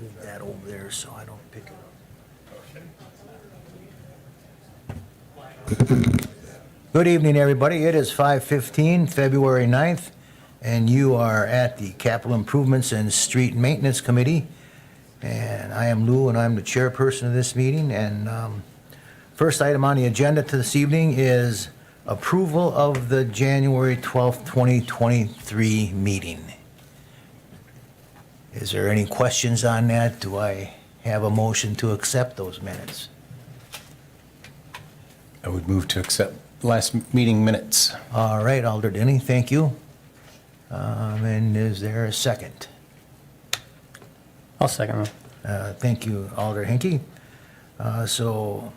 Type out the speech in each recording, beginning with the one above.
Move that over there so I don't pick it up. Good evening, everybody. It is 5:15, February 9th, and you are at the Capital Improvements and Street Maintenance Committee. And I am Lou, and I'm the chairperson of this meeting. And first item on the agenda to this evening is approval of the January 12th, 2023 meeting. Is there any questions on that? Do I have a motion to accept those minutes? I would move to accept last meeting minutes. All right, Alder Denny, thank you. And is there a second? I'll second that. Thank you, Alder Henke. So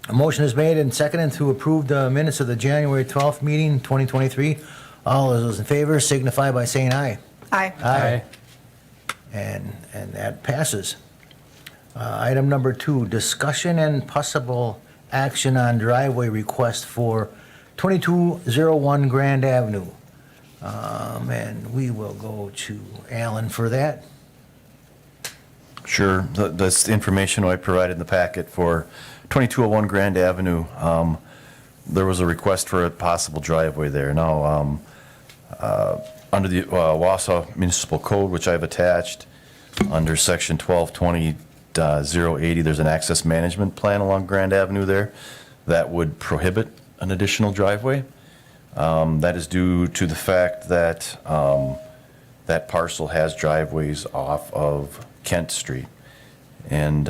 a motion is made and seconded to approve the minutes of the January 12th meeting, 2023. All of those in favor signify by saying aye. Aye. Aye. And that passes. Item number 2, discussion and possible action on driveway request for 2201 Grand Avenue. And we will go to Alan for that. Sure. That's the information I provided in the packet for 2201 Grand Avenue. There was a request for a possible driveway there. Now, under the Wausau Municipal Code, which I've attached, under section 1220.080, there's an access management plan along Grand Avenue there that would prohibit an additional driveway. That is due to the fact that that parcel has driveways off of Kent Street. And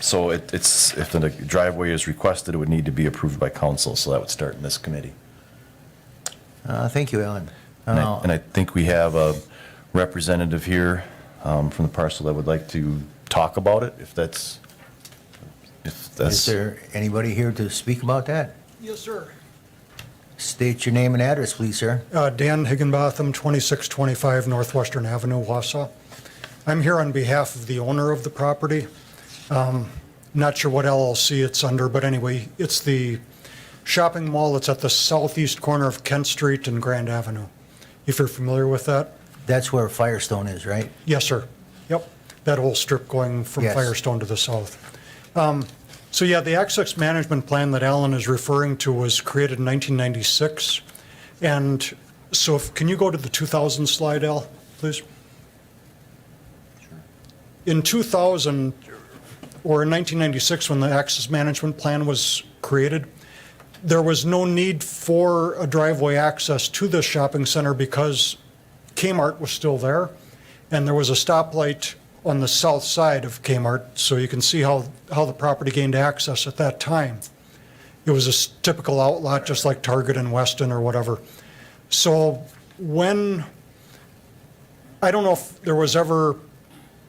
so it's, if the driveway is requested, it would need to be approved by council, so that would start in this committee. Thank you, Alan. And I think we have a representative here from the parcel that would like to talk about it, if that's. Is there anybody here to speak about that? Yes, sir. State your name and address, please, sir. Dan Higginbotham, 2625 Northwestern Avenue, Wausau. I'm here on behalf of the owner of the property. Not sure what LLC it's under, but anyway, it's the shopping mall that's at the southeast corner of Kent Street and Grand Avenue, if you're familiar with that. That's where Firestone is, right? Yes, sir. Yep. That whole strip going from Yes. Firestone to the south. So yeah, the access management plan that Alan is referring to was created in 1996. And so can you go to the 2000 slide, Al, please? In 2000, or in 1996, when the access management plan was created, there was no need for a driveway access to the shopping center because Kmart was still there, and there was a stoplight on the south side of Kmart, so you can see how the property gained access at that time. It was a typical outlet, just like Target and Weston or whatever. So I don't know if there was ever,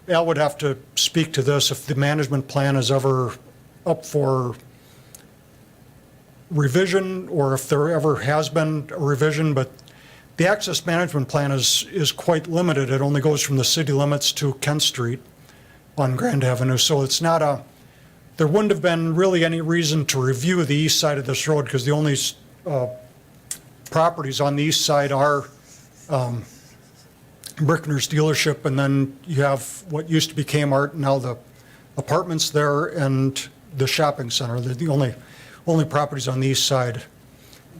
Al would have to speak to this, if the management plan is ever up for revision, or if there ever has been a revision, but the access management plan is quite limited. It only goes from the city limits to Kent Street on Grand Avenue. So it's not there wouldn't have been really any reason to review the east side of this road, because the only properties on the east side are Brickner's dealership, and then you have what used to be Kmart, now the apartments there, and the shopping center. They're the only properties on the east side.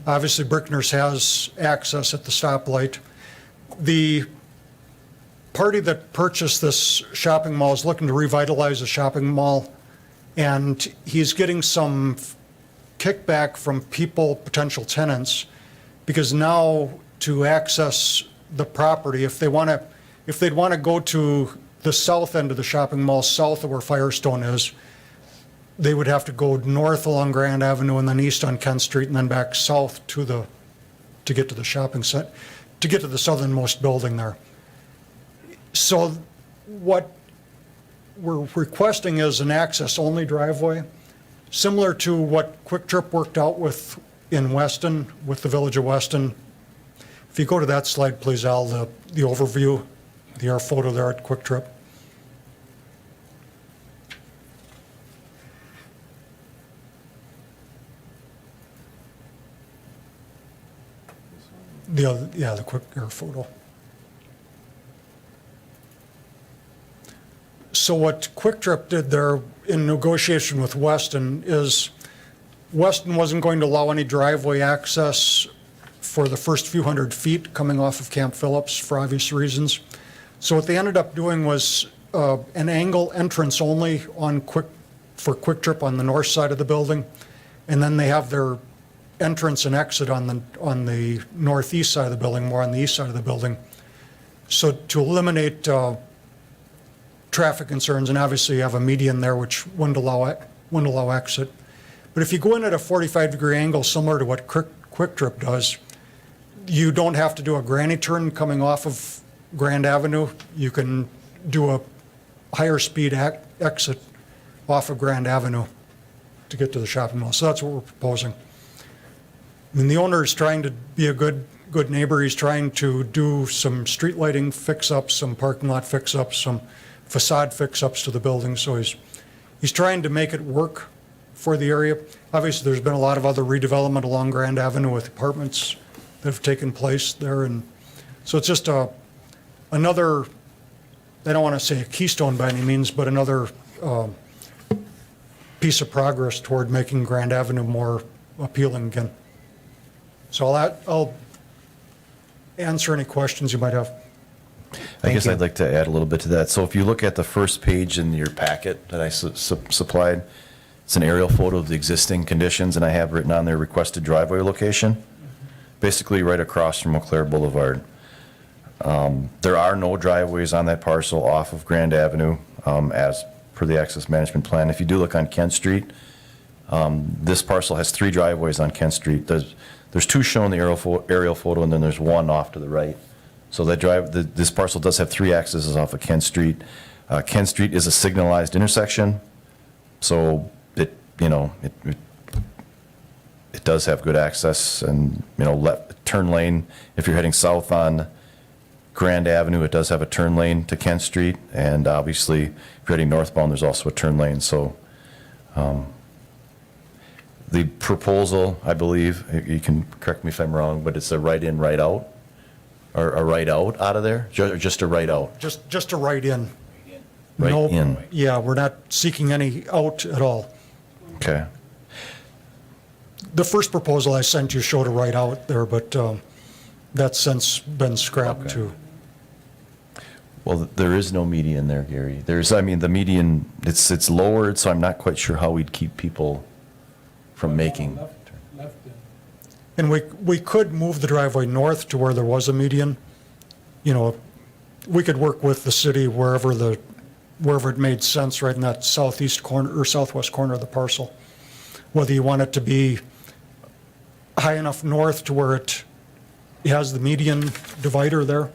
Obviously, Brickner's has access at the stoplight. The party that purchased this shopping mall is looking to revitalize the shopping mall, and he's getting some kickback from people, potential tenants, because now to access the property, if they'd want to go to the south end of the shopping mall, south of where Firestone is, they would have to go north along Grand Avenue and then east on Kent Street and then back south to get to the shopping center, to get to the southernmost building there. So what we're requesting is an access-only driveway, similar to what Quick Trip worked out with in Weston, with the Village of Weston. If you go to that slide, please, Al, the overview, our photo there at Quick Trip. The quick air photo. So what Quick Trip did there in negotiation with Weston is Weston wasn't going to allow any driveway access for the first few hundred feet coming off of Camp Phillips for obvious reasons. So what they ended up doing was an angle entrance only on for Quick Trip on the north side of the building, and then they have their entrance and exit on the northeast side of the building, more on the east side of the building. So to eliminate traffic concerns, and obviously you have a median there which wouldn't allow exit. But if you go in at a 45-degree angle, similar to what Quick Trip does, you don't have to do a granny turn coming off of Grand Avenue. You can do a higher speed exit off of Grand Avenue to get to the shopping mall. So that's what we're proposing. I mean, the owner is trying to be a good neighbor. He's trying to do some street lighting fix-ups, some parking lot fix-ups, some facade fix-ups to the building. So he's trying to make it work for the area. Obviously, there's been a lot of other redevelopment along Grand Avenue with apartments that have taken place there. And so it's just another, I don't want to say a keystone by any means, but another piece of progress toward making Grand Avenue more appealing again. So I'll answer any questions you might have. I guess you. I'd like to add a little bit to that. So if you look at the first page in your packet that I supplied, it's an aerial photo of the existing conditions, and I have written on there requested driveway location, basically right across from Eau Claire Boulevard. There are no driveways on that parcel off of Grand Avenue as per the access management plan. If you do look on Kent Street, this parcel has 3 driveways on Kent Street. There's 2 shown in the aerial photo, and then there's 1 off to the right. So this parcel does have 3 accesses off of Kent Street. Kent Street is a signalized intersection, so it does have good access and, left turn lane. If you're heading south on Grand Avenue, it does have a turn lane to Kent Street, and obviously, if you're heading northbound, there's also a turn lane. So the proposal, I believe, you can correct me if I'm wrong, but it's a right in, right out, or a right out of there, or just a right out? Just a right in. Right No- in. Yeah, we're not seeking any out at all. Okay. The first proposal I sent you showed a right out there, but that's since been scrapped Okay. too. Well, there is no median there, Gary. The median, it's lowered, so I'm not quite sure how we'd keep people from making. And we could move the driveway north to where there was a median. We could work with the city wherever it made sense, right in that southeast corner or southwest corner of the parcel. Whether you want it to be high enough north to where it has the median divider there.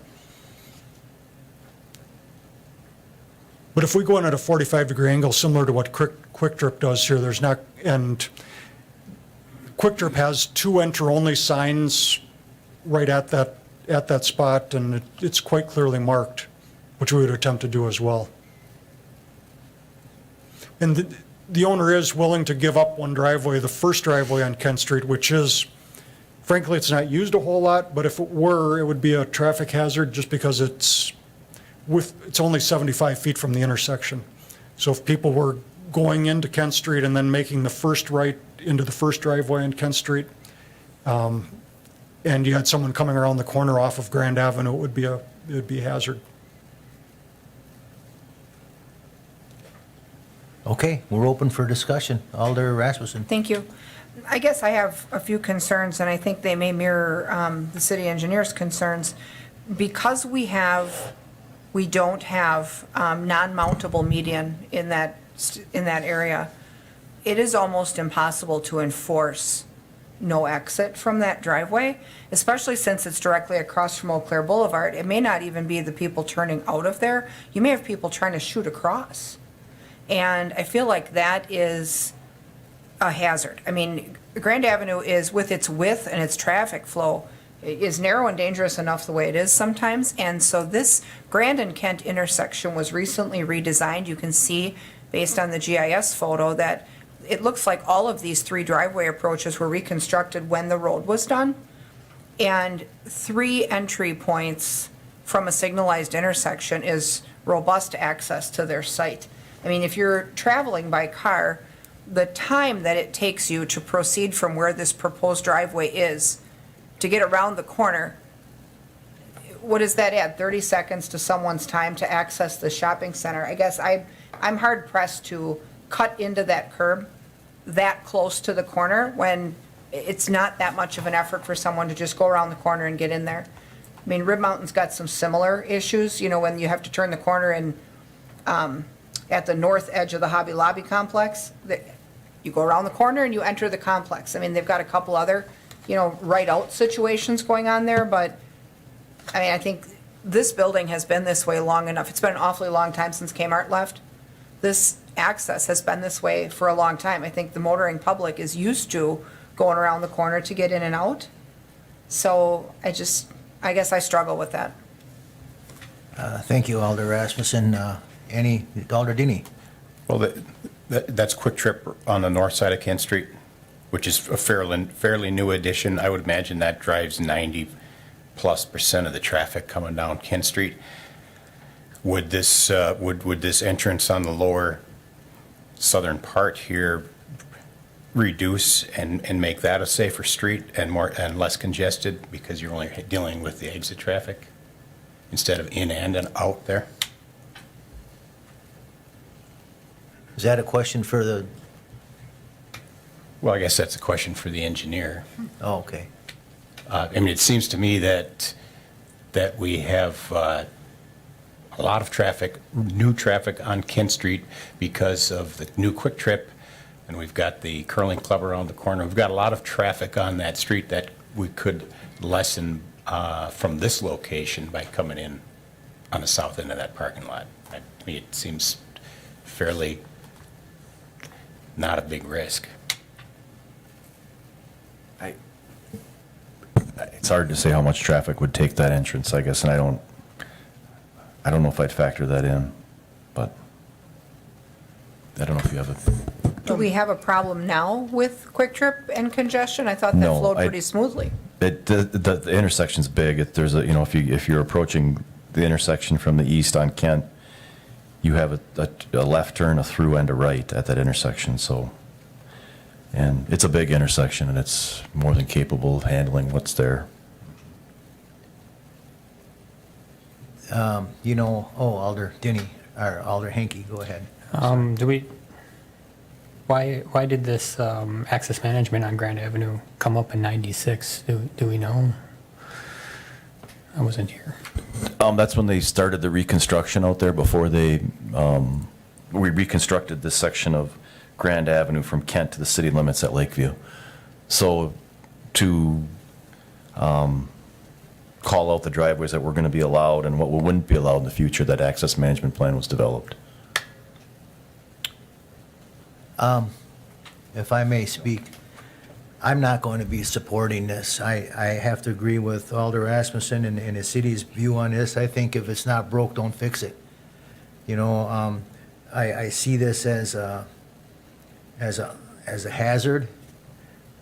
But if we go in at a 45-degree angle, similar to what Quick Trip does here, there's not, and Quick Trip has 2 enter-only signs right at that spot, and it's quite clearly marked, which we would attempt to do as well. And the owner is willing to give up one driveway, the first driveway on Kent Street, which is, frankly, it's not used a whole lot, but if it were, it would be a traffic hazard just because it's only 75 feet from the intersection. So if people were going into Kent Street and then making the first right into the first driveway on Kent Street, and you had someone coming around the corner off of Grand Avenue, it would be a hazard. Okay, we're open for discussion. Alder Rasmussen. Thank you. I guess I have a few concerns, and I think they may mirror the city engineer's concerns. Because we don't have non-mountable median in that area, it is almost impossible to enforce no exit from that driveway, especially since it's directly across from Eau Claire Boulevard. It may not even be the people turning out of there. You may have people trying to shoot across. And I feel like that is a hazard. I mean, Grand Avenue is, with its width and its traffic flow, is narrow and dangerous enough the way it is sometimes. And so this Grand and Kent intersection was recently redesigned. You can see, based on the GIS photo, that it looks like all of these 3 driveway approaches were reconstructed when the road was done. And 3 entry points from a signalized intersection is robust access to their site. I mean, if you're traveling by car, the time that it takes you to proceed from where this proposed driveway is to get around the corner, what does that add? 30 seconds to someone's time to access the shopping center? I guess I'm hard pressed to cut into that curb that close to the corner when it's not that much of an effort for someone to just go around the corner and get in there. I mean, Rib Mountain's got some similar issues, you know, when you have to turn the corner and at the north edge of the Hobby Lobby complex, you go around the corner and you enter the complex. I mean, they've got a couple other, you know, right out situations going on there, but I mean, I think this building has been this way long enough. It's been an awfully long time since Kmart left. This access has been this way for a long time. I think the motoring public is used to going around the corner to get in and out. So I guess I struggle with that. Thank you, Alder Rasmussen. Alder Dini? Well, that's Quick Trip on the north side of Kent Street, which is a fairly new addition. I would imagine that drives 90+% of the traffic coming down Kent Street. Would this entrance on the lower southern part here reduce and make that a safer street and less congested because you're only dealing with the exit traffic instead of in and out there? Is that a question for the, Well, I guess that's a question for the engineer. oh, okay. I mean, it seems to me that we have a lot of traffic, new traffic on Kent Street because of the new Quick Trip, and we've got the curling club around the corner. We've got a lot of traffic on that street that we could lessen from this location by coming in on the south end of that parking lot. I mean, it seems fairly not a big risk. It's hard to say how much traffic would take that entrance, I guess, and I don't know if I'd factor that in, but I don't know if you have a, Do we have a problem now with Quick Trip and congestion? I thought that No, flowed I- pretty smoothly. the intersection's big. There's a, you know, if you're approaching the intersection from the east on Kent, you have a left turn, a through, and a right at that intersection, so. And it's a big intersection, and it's more than capable of handling what's there. Alder Dini, or Alder Henke, go ahead. Why did this access management on Grand Avenue come up in 96? Do we know? I wasn't here. That's when they started the reconstruction out there before we reconstructed this section of Grand Avenue from Kent to the city limits at Lakeview. So to call out the driveways that were going to be allowed and what wouldn't be allowed in the future, that access management plan was developed. If I may speak, I'm not going to be supporting this. I have to agree with Alder Rasmussen and the city's view on this. I think if it's not broke, don't fix it. You know, I see this as a hazard.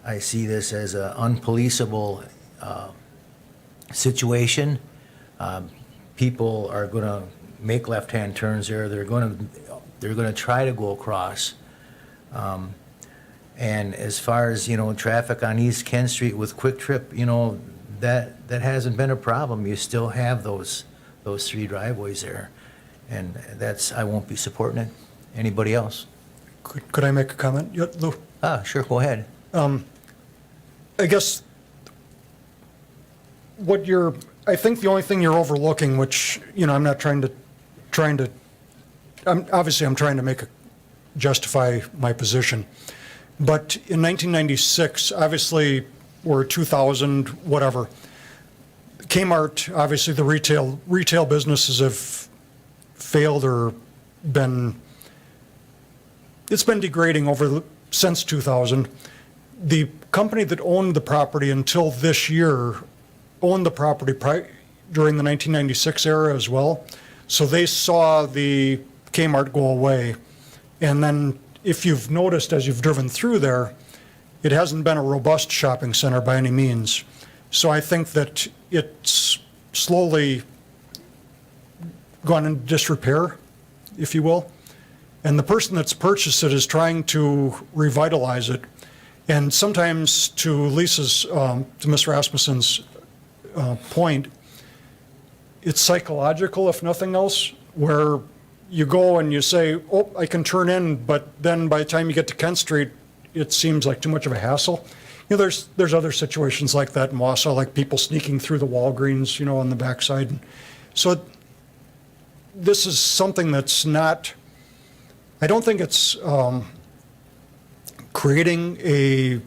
I see this as an unpoliceable situation. People are going to make left-hand turns there. They're going to try to go across. And as far as, you know, traffic on East Kent Street with Quick Trip, you know, that hasn't been a problem. You still have those three driveways there. And I won't be supporting it. Anybody else? Could I make a comment yet, Lou? Sure, go ahead. I guess I think the only thing you're overlooking, which, you know, I'm not trying to, obviously I'm trying to justify my position. But in 1996, obviously, or 2000, whatever, Kmart, obviously the retail businesses have failed or it's been degrading since 2000. The company that owned the property until this year owned the property during the 1996 era as well. So they saw the Kmart go away. And then if you've noticed as you've driven through there, it hasn't been a robust shopping center by any means. So I think that it's slowly gone into disrepair, if you will. And the person that's purchased it is trying to revitalize it. And sometimes, to Ms. Rasmussen's point, it's psychological, if nothing else, where you go and you say, oh, I can turn in, but then by the time you get to Kent Street, it seems like too much of a hassle. You know, there's other situations like that in Wausau, like people sneaking through the Walgreens, you know, on the backside. So this is something that's not, I don't think it's creating a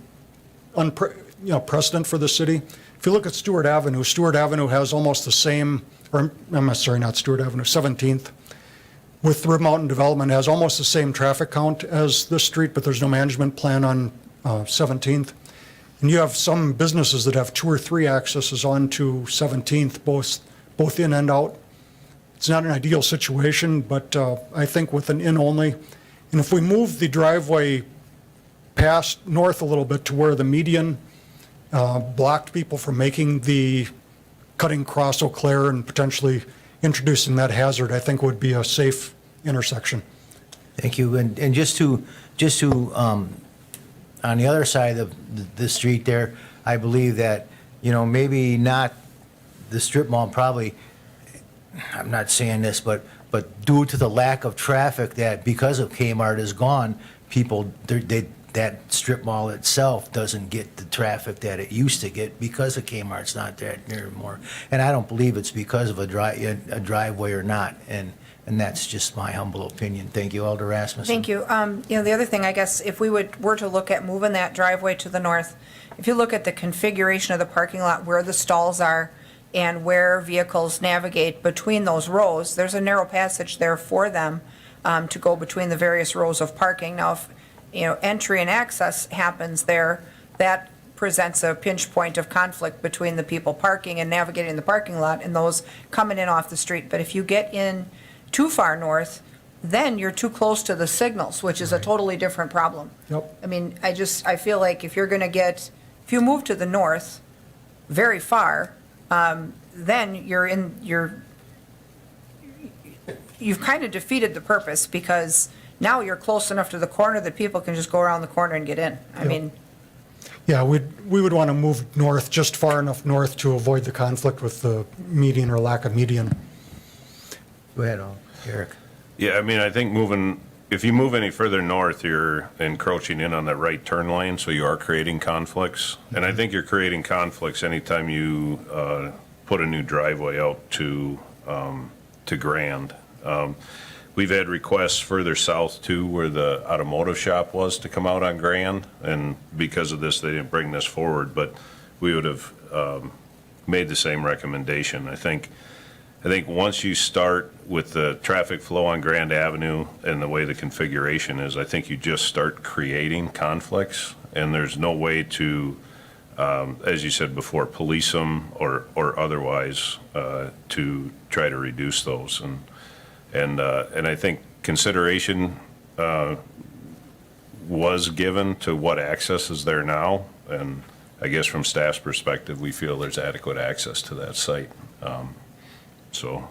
precedent for the city. If you look at Stewart Avenue has almost the same, or I'm sorry, not Stewart Avenue, 17th, with Rib Mountain Development has almost the same traffic count as this street, but there's no management plan on 17th. And you have some businesses that have 2 or 3 accesses onto 17th, both in and out. It's not an ideal situation, but I think with an in only, and if we move the driveway past north a little bit to where the median blocked people from making the cutting across Eau Claire and potentially introducing that hazard, I think would be a safe intersection. Thank you. And just to on the other side of the street there, I believe that, you know, maybe not the strip mall, probably, I'm not saying this, but due to the lack of traffic, that because of Kmart is gone, people, that strip mall itself doesn't get the traffic that it used to get because of Kmart's not there anymore. And I don't believe it's because of a driveway or not. And that's just my humble opinion. Thank you, Alder Rasmussen. Thank you. You know, the other thing, I guess, if we were to look at moving that driveway to the north, if you look at the configuration of the parking lot, where the stalls are and where vehicles navigate between those rows, there's a narrow passage there for them to go between the various rows of parking. Now, if, you know, entry and access happens there, that presents a pinch point of conflict between the people parking and navigating the parking lot and those coming in off the street. But if you get in too far north, then you're too close to the signals, which is a totally different problem. Yep. I mean, I feel like if you move to the north very far, then you've kind of defeated the purpose, because now you're close enough to the corner that people can just go around the corner and get in. I Yep. mean, Yeah, we would want to move north, just far enough north to avoid the conflict with the median or lack of median. Go ahead, Eric. Yeah, I mean, I think if you move any further north, you're encroaching in on the right turn lane, so you are creating conflicts. And I think you're creating conflicts anytime you put a new driveway out to Grand. We've had requests further south too, where the automotive shop was, to come out on Grand, and because of this, they didn't bring this forward, but we would have made the same recommendation. I think once you start with the traffic flow on Grand Avenue and the way the configuration is, I think you just start creating conflicts, and there's no way to, as you said before, police them or otherwise to try to reduce those. And I think consideration was given to what access is there now, and I guess from staff's perspective, we feel there's adequate access to that site. So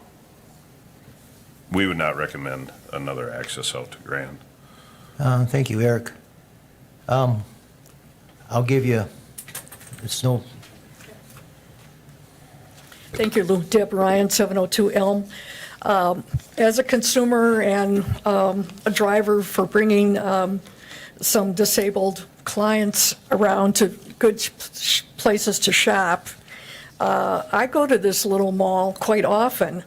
we would not recommend another access out to Grand. Thank you, Eric. I'll give you, it's no, Thank you, Lou. Deb Ryan, 702 Elm. As a consumer and a driver for bringing some disabled clients around to good places to shop, I go to this little mall quite often,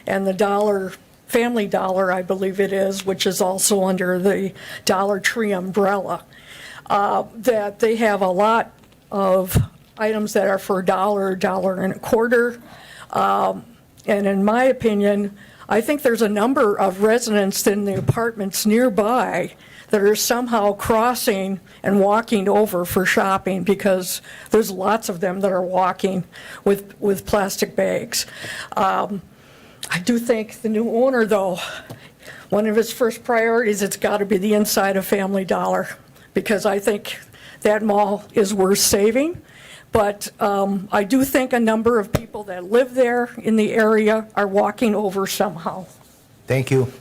and the Family Dollar, I believe it is, which is also under the Dollar Tree umbrella, that they have a lot of items that are for $1, $1.25. And in my opinion, I think there's a number of residents in the apartments nearby that are somehow crossing and walking over for shopping, because there's lots of them that are walking with plastic bags. I do think the new owner, though, one of his first priorities, it's got to be the inside of Family Dollar, because I think that mall is worth saving. But I do think a number of people that live there in the area are walking over somehow. Thank you.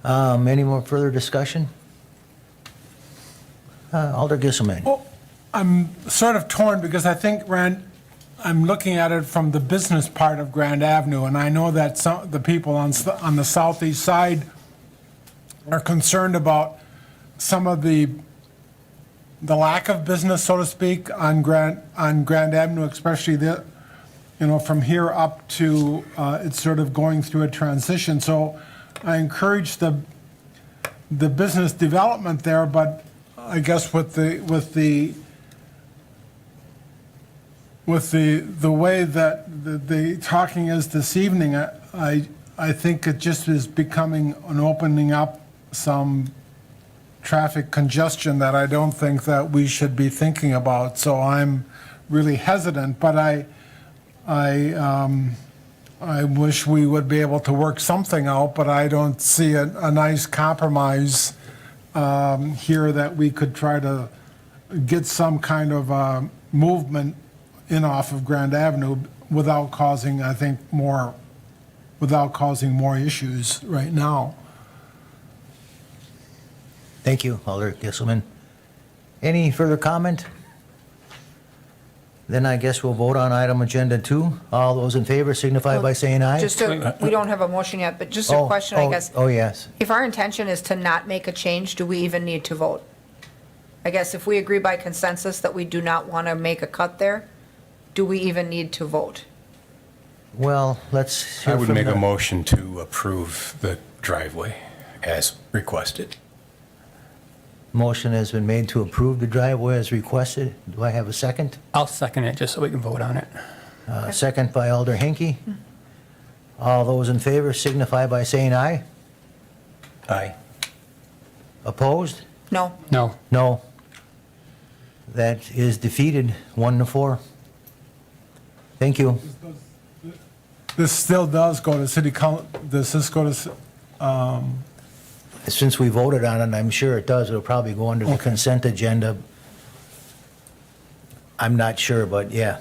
Any more further discussion? Alder Gisselman. Well, I'm sort of torn because I think I'm looking at it from the business part of Grand Avenue, and I know that the people on the southeast side are concerned about some of the lack of business, so to speak, on Grand Avenue, especially from here up to, it's sort of going through a transition. So I encourage the business development there, but I guess with the way that the talking is this evening, I think it just is becoming an opening up some traffic congestion that I don't think that we should be thinking about. So I'm really hesitant, but I wish we would be able to work something out, but I don't see a nice compromise here that we could try to get some kind of movement in off of Grand Avenue without causing, I think, more issues right now. Thank you, Alder Gisselman. Any further comment? Then I guess we'll vote on item agenda 2. All those in favor signify by saying aye. We don't have a motion yet, but just a question, I guess. Oh, yes. If our intention is to not make a change, do we even need to vote? I guess if we agree by consensus that we do not want to make a cut there, do we even need to vote? Well, let's hear I would from make a the- motion to approve the driveway as requested. Motion has been made to approve the driveway as requested. Do I have a second? I'll second it just so we can vote on it. Second by Alder Henke. All those in favor signify by saying aye. Aye. Opposed? No? No. No. That is defeated, 1-4. Thank you. This still does go to city council, does this go to, Since we voted on it, I'm sure it does. It'll probably go under the consent agenda. I'm not sure, but yeah.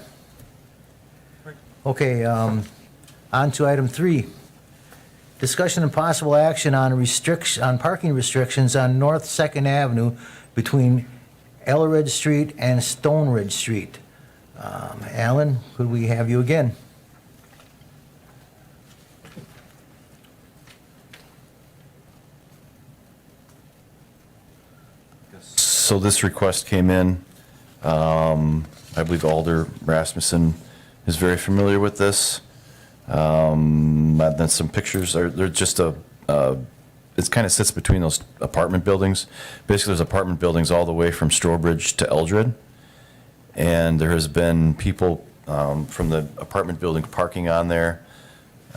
Okay, on to item 3. Discussion and possible action on parking restrictions on North 2nd Avenue between Elleridge Street and Stone Ridge Street. Alan, could we have you again? So this request came in. I believe Alder Rasmussen is very familiar with this. Then some pictures, they're just it kind of sits between those apartment buildings. Basically, there's apartment buildings all the way from Strobridge to Eldred. And there has been people from the apartment building parking on there.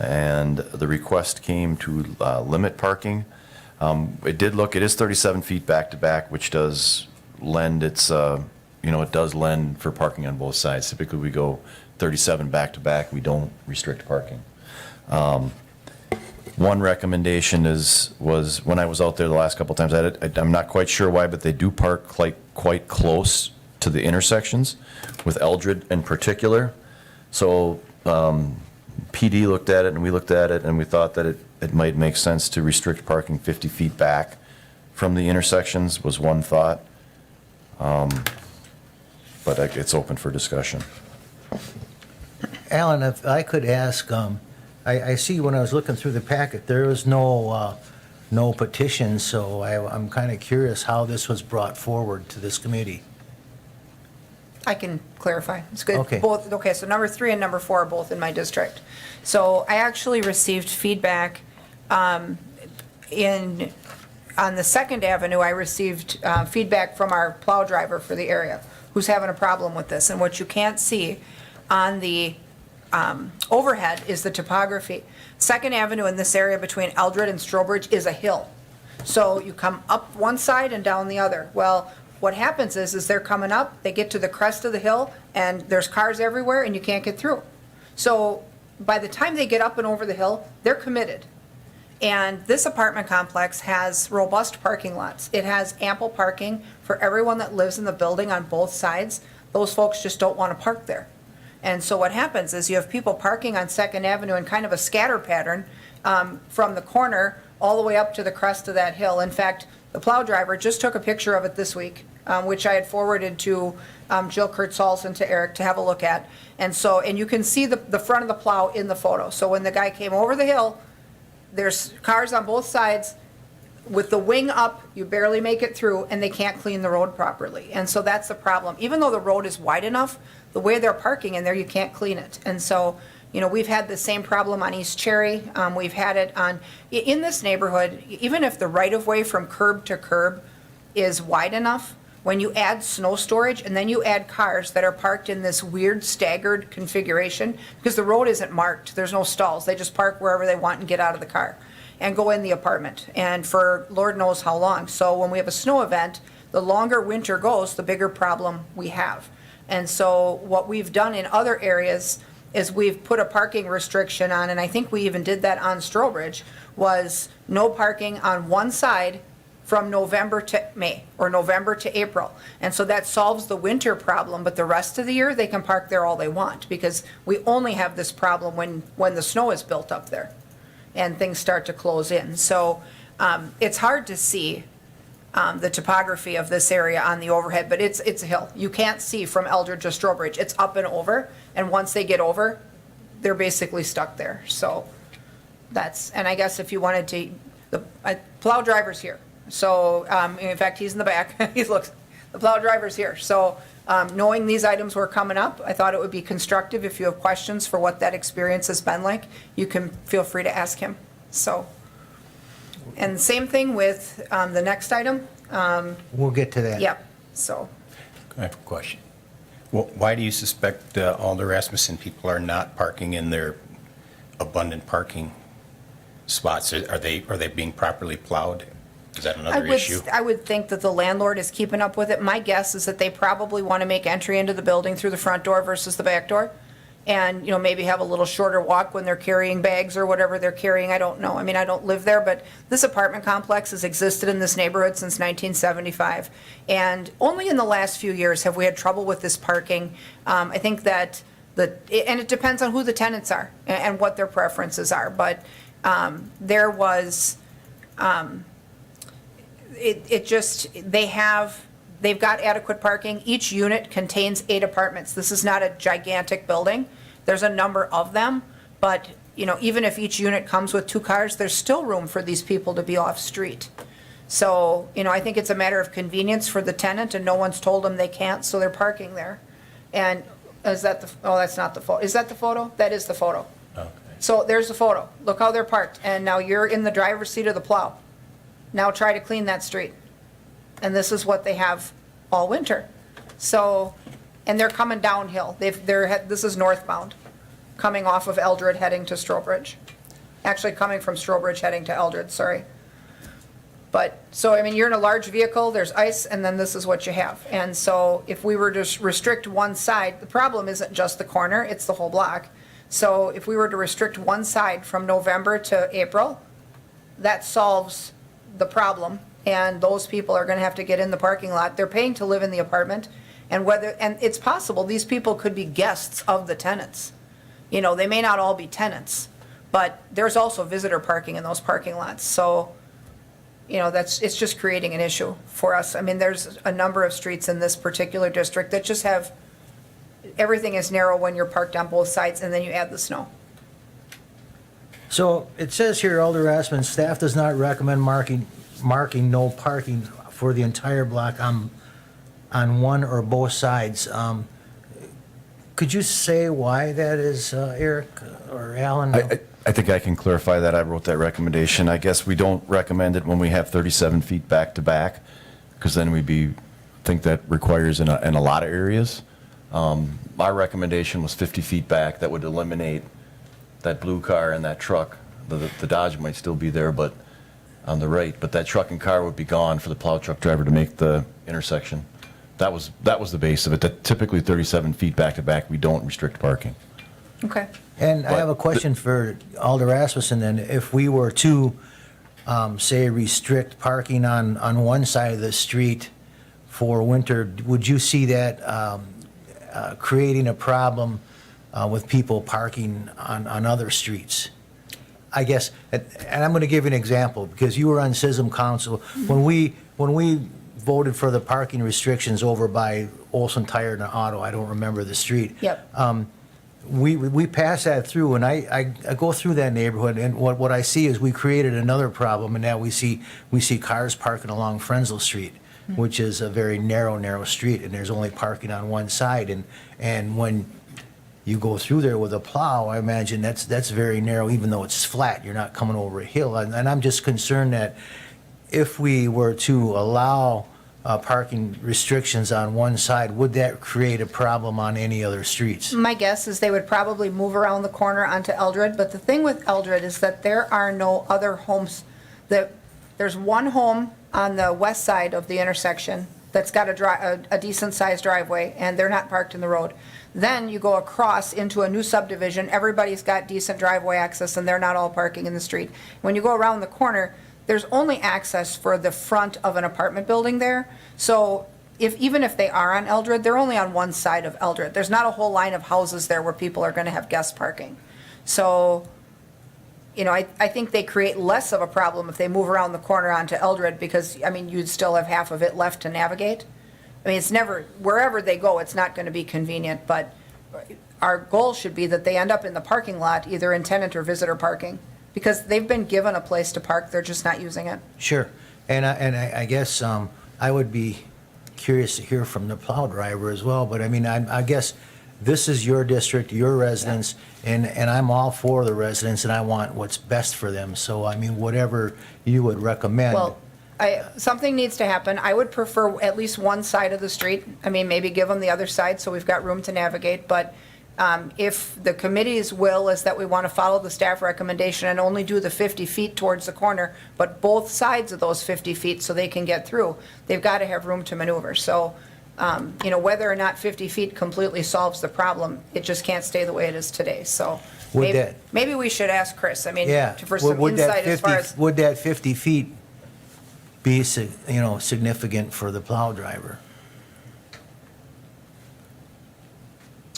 And the request came to limit parking. It is 37 feet back to back, which does lend it does lend for parking on both sides. Typically, we go 37 back to back. We don't restrict parking. One recommendation was when I was out there the last couple of times, I'm not quite sure why, but they do park quite close to the intersections with Eldred in particular. So PD looked at it and we looked at it and we thought that it might make sense to restrict parking 50 feet back from the intersections was one thought. But it's open for discussion. Alan, if I could ask, I see when I was looking through the packet, there was no petition, so I'm kind of curious how this was brought forward to this committee. I can clarify. It's good. Okay. Okay, so number 3 and number 4 are both in my district. So I actually received feedback on the 2nd Avenue. I received feedback from our plow driver for the area who's having a problem with this. And what you can't see on the overhead is the topography. 2nd Avenue in this area between Eldred and Strobridge is a hill. So you come up one side and down the other. Well, what happens is they're coming up, they get to the crest of the hill, and there's cars everywhere, and you can't get through. So by the time they get up and over the hill, they're committed. And this apartment complex has robust parking lots. It has ample parking for everyone that lives in the building on both sides. Those folks just don't want to park there. And so what happens is you have people parking on Second Avenue in kind of a scatter pattern from the corner all the way up to the crest of that hill. In fact, the plow driver just took a picture of it this week, which I had forwarded to Jill Kurtzals and to Eric to have a look at. And so, and you can see the front of the plow in the photo. So when the guy came over the hill, there's cars on both sides. With the wing up, you barely make it through, and they can't clean the road properly. And so that's the problem. Even though the road is wide enough, the way they're parking in there, you can't clean it. And so, you know, we've had the same problem on East Cherry. We've had it in this neighborhood, even if the right-of-way from curb to curb is wide enough, when you add snow storage and then you add cars that are parked in this weird staggered configuration, because the road isn't marked, there's no stalls, they just park wherever they want and get out of the car and go in the apartment, and for Lord knows how long. So when we have a snow event, the longer winter goes, the bigger problem we have. And so what we've done in other areas is we've put a parking restriction on, and I think we even did that on Strobridge, was no parking on one side from November to May, or November to April. And so that solves the winter problem, but the rest of the year, they can park there all they want, because we only have this problem when the snow is built up there and things start to close in. So it's hard to see the topography of this area on the overhead, but it's a hill. You can't see from Eldred to Strobridge. It's up and over, and once they get over, they're basically stuck there. So that's, and I guess if you wanted to, the plow driver's here. So, in fact, he's in the back. He looks, the plow driver's here. So, knowing these items were coming up, I thought it would be constructive. If you have questions for what that experience has been like, you can feel free to ask him. So, and same thing with the next item. We'll get to that. Yep, so. I have a question. Well, why do you suspect all the Rasmussen people are not parking in their abundant parking spots? Are they being properly plowed? Is that another issue? I would think that the landlord is keeping up with it. My guess is that they probably want to make entry into the building through the front door versus the back door. And, you know, maybe have a little shorter walk when they're carrying bags or whatever they're carrying. I don't know. I mean, I don't live there, but this apartment complex has existed in this neighborhood since 1975. And only in the last few years have we had trouble with this parking. I think that and it depends on who the tenants are and what their preferences are. But there was, they've got adequate parking. Each unit contains 8 apartments. This is not a gigantic building. There's a number of them, but, you know, even if each unit comes with 2 cars, there's still room for these people to be off-street. So, you know, I think it's a matter of convenience for the tenant, and no one's told them they can't, so they're parking there. And is that that's not the photo. Is that the photo? That is the photo. Okay. So there's the photo. Look how they're parked, and now you're in the driver's seat of the plow. Now try to clean that street. And this is what they have all winter. So, and they're coming downhill. This is northbound, coming off of Eldred heading to Strobridge. Actually coming from Strobridge heading to Eldred, sorry. But, so, I mean, you're in a large vehicle, there's ice, and then this is what you have. And so if we were to restrict one side, the problem isn't just the corner, it's the whole block. So if we were to restrict one side from November to April, that solves the problem, and those people are going to have to get in the parking lot. They're paying to live in the apartment, and it's possible these people could be guests of the tenants. You know, they may not all be tenants, but there's also visitor parking in those parking lots. So, you know, it's just creating an issue for us. I mean, there's a number of streets in this particular district that just have, everything is narrow when you're parked on both sides, and then you add the snow. So it says here, Alder Rasmussen, staff does not recommend marking no parking for the entire block on one or both sides. Could you say why that is, Eric or Alan? I think I can clarify that. I wrote that recommendation. I guess we don't recommend it when we have 37 feet back to back, because then think that requires in a lot of areas. My recommendation was 50 feet back. That would eliminate that blue car and that truck. The Dodge might still be there, but on the right, but that truck and car would be gone for the plow truck driver to make the intersection. That was the base of it. That typically 37 feet back to back, we don't restrict parking. Okay. And I have a question for Alder Rasmussen, then. If we were to, say, restrict parking on one side of the street for winter, would you see that creating a problem with people parking on other streets. I guess, and I'm going to give you an example, because you were on CISM Council. When we voted for the parking restrictions over by Olson Tire and Auto, I don't remember the street. Yep. We passed that through, and I go through that neighborhood, and what I see is we created another problem, and now we see cars parking along Frenzell Street, which is a very narrow street, and there's only parking on one side, and when you go through there with a plow, I imagine that's very narrow, even though it's flat, you're not coming over a hill, and I'm just concerned that if we were to allow parking restrictions on one side, would that create a problem on any other streets? My guess is they would probably move around the corner onto Eldred, but the thing with Eldred is that there are no other homes. There's one home on the west side of the intersection that's got a decent-sized driveway, and they're not parked in the road. Then you go across into a new subdivision, everybody's got decent driveway access, and they're not all parking in the street. When you go around the corner, there's only access for the front of an apartment building there. So even if they are on Eldred, they're only on one side of Eldred. There's not a whole line of houses there where people are going to have guest parking. So, I think they create less of a problem if they move around the corner onto Eldred, because, you'd still have half of it left to navigate. It's never, wherever they go, it's not going to be convenient, but our goal should be that they end up in the parking lot, either in tenant or visitor parking, because they've been given a place to park, they're just not using it. Sure, and I guess I would be curious to hear from the plow driver as well, but I guess this is your district, your residents, and I'm all for the residents, and I want what's best for them, so whatever you would recommend. Well, something needs to happen. I would prefer at least one side of the street. Maybe give them the other side so we've got room to navigate. But if the committee's will is that we want to follow the staff recommendation and only do the 50 feet towards the corner, but both sides of those 50 feet so they can get through, they've got to have room to maneuver. So, whether or not 50 feet completely solves the problem, it just can't stay the way it is today. So maybe we should ask Chris. Yeah. For some Would that insight as far 50 as. Would that 50 feet be, significant for the plow driver?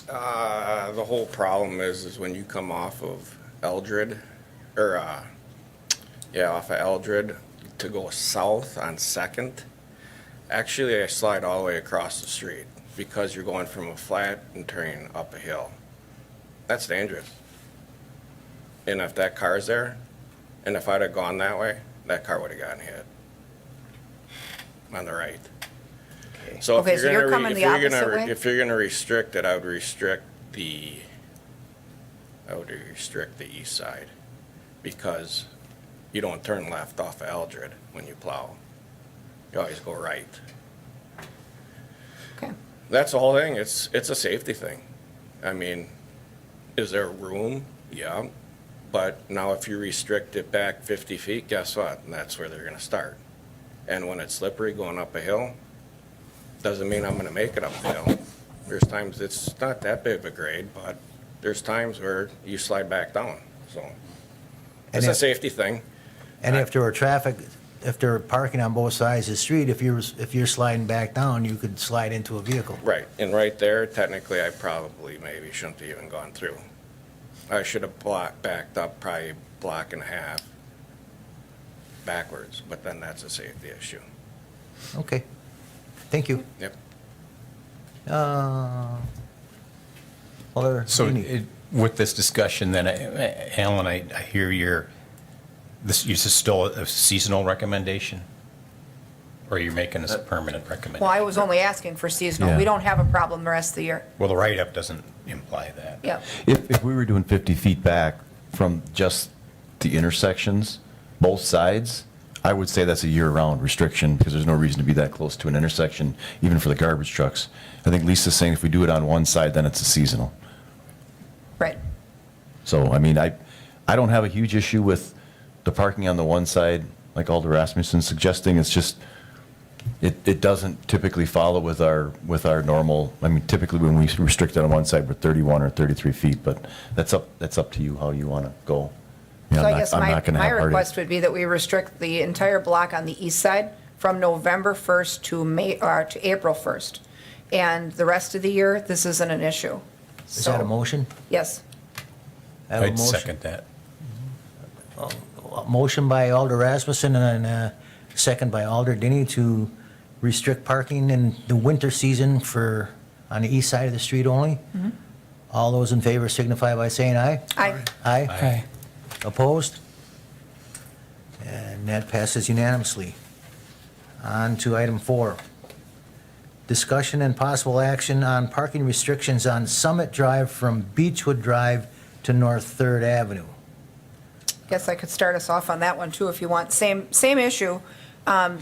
The whole problem is when you come off of Eldred, off of Eldred to go south on Second, actually I slide all the way across the street because you're going from a flat and turning up a hill. That's dangerous. And if that car's there, and if I'd have gone that way, that car would have gotten hit on the right. So Okay, so you're coming the opposite way? if you're gonna restrict it, I would restrict the east side, because you don't turn left off of Eldred when you plow. You always go right. Okay. That's the whole thing. It's a safety thing. Is there room? Yeah. But now if you restrict it back 50 feet, guess what? And that's where they're gonna start. And when it's slippery going up a hill, doesn't mean I'm gonna make it up the hill. There's times it's not that big of a grade, but there's times where you slide back down, so. It's a safety thing. And if there were traffic, if they're parking on both sides of the street, if you're sliding back down, you could slide into a vehicle. Right, and right there, technically, I probably maybe shouldn't have even gone through. I should have backed up probably a block and a half backwards, but then that's a safety issue. Okay, thank you. Yep. Other, So any- with this discussion, then, Alan, I hear this is still a seasonal recommendation? Or you're making this a permanent recommendation? Well, I was only asking for seasonal. Yeah. We don't have a problem the rest of the year. Well, the write-up doesn't imply that. Yeah. If we were doing 50 feet back from just the intersections, both sides, I would say that's a year-round restriction, because there's no reason to be that close to an intersection, even for the garbage trucks. I think Lisa's saying if we do it on one side, then it's a seasonal. Right. So, I don't have a huge issue with the parking on the one side, like Alder Rasmussen's suggesting. It's just, it doesn't typically follow with our normal, typically when we restrict it on one side, we're 31 or 33 feet, but that's up to you how you want to go. So I guess I'm my not gonna have request would be that we restrict the entire block on the east side from November 1st to April 1st. And the rest of the year, this isn't an issue. Is that a motion? Yes. I have a I'd motion. second that. A motion by Alder Rasmussen and a second by Alder Denny to restrict parking in the winter season on the east side of the street only. All those in favor signify by saying aye. Aye. Aye. Aye. Opposed? And that passes unanimously. On to item 4. Discussion and possible action on parking restrictions on Summit Drive from Beechwood Drive to North Third Avenue. Guess I could start us off on that one too if you want. Same issue.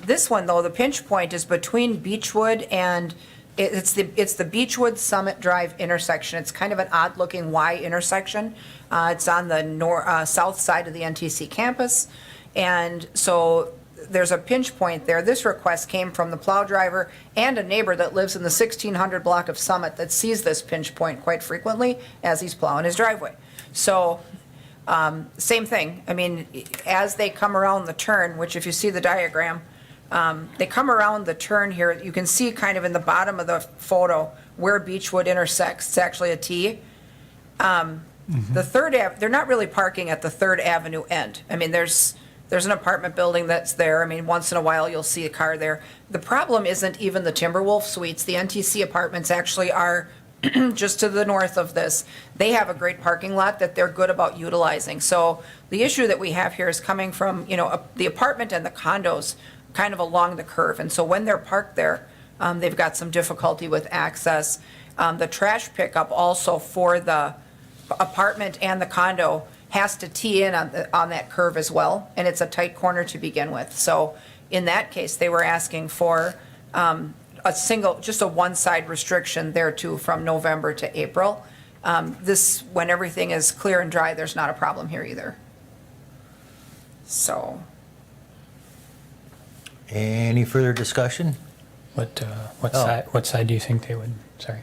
This one though, the pinch point is between Beechwood and, it's the Beechwood Summit Drive intersection. It's kind of an odd looking Y intersection. It's on the south side of the NTC campus. And so there's a pinch point there. This request came from the plow driver and a neighbor that lives in the 1600 block of Summit that sees this pinch point quite frequently as he's plowing his driveway. So, same thing. I mean, as they come around the turn, which if you see the diagram, they come around the turn here, you can see kind of in the bottom of the photo where Beechwood intersects. It's actually a T. The they're not really parking at the Third Avenue end. I mean, there's an apartment building that's there. I mean, once in a while you'll see a car there. The problem isn't even the Timberwolf Suites. The NTC apartments actually are just to the north of this. They have a great parking lot that they're good about utilizing. So the issue that we have here is coming from, the apartment and the condos kind of along the curve. And so when they're parked there, they've got some difficulty with access. The trash pickup also for the apartment and the condo has to tee in on that curve as well, and it's a tight corner to begin with. So in that case, they were asking for just a one-side restriction there too, from November to April. When everything is clear and dry, there's not a problem here either. So, Any further discussion? What Oh. side, what side do you think they would, sorry?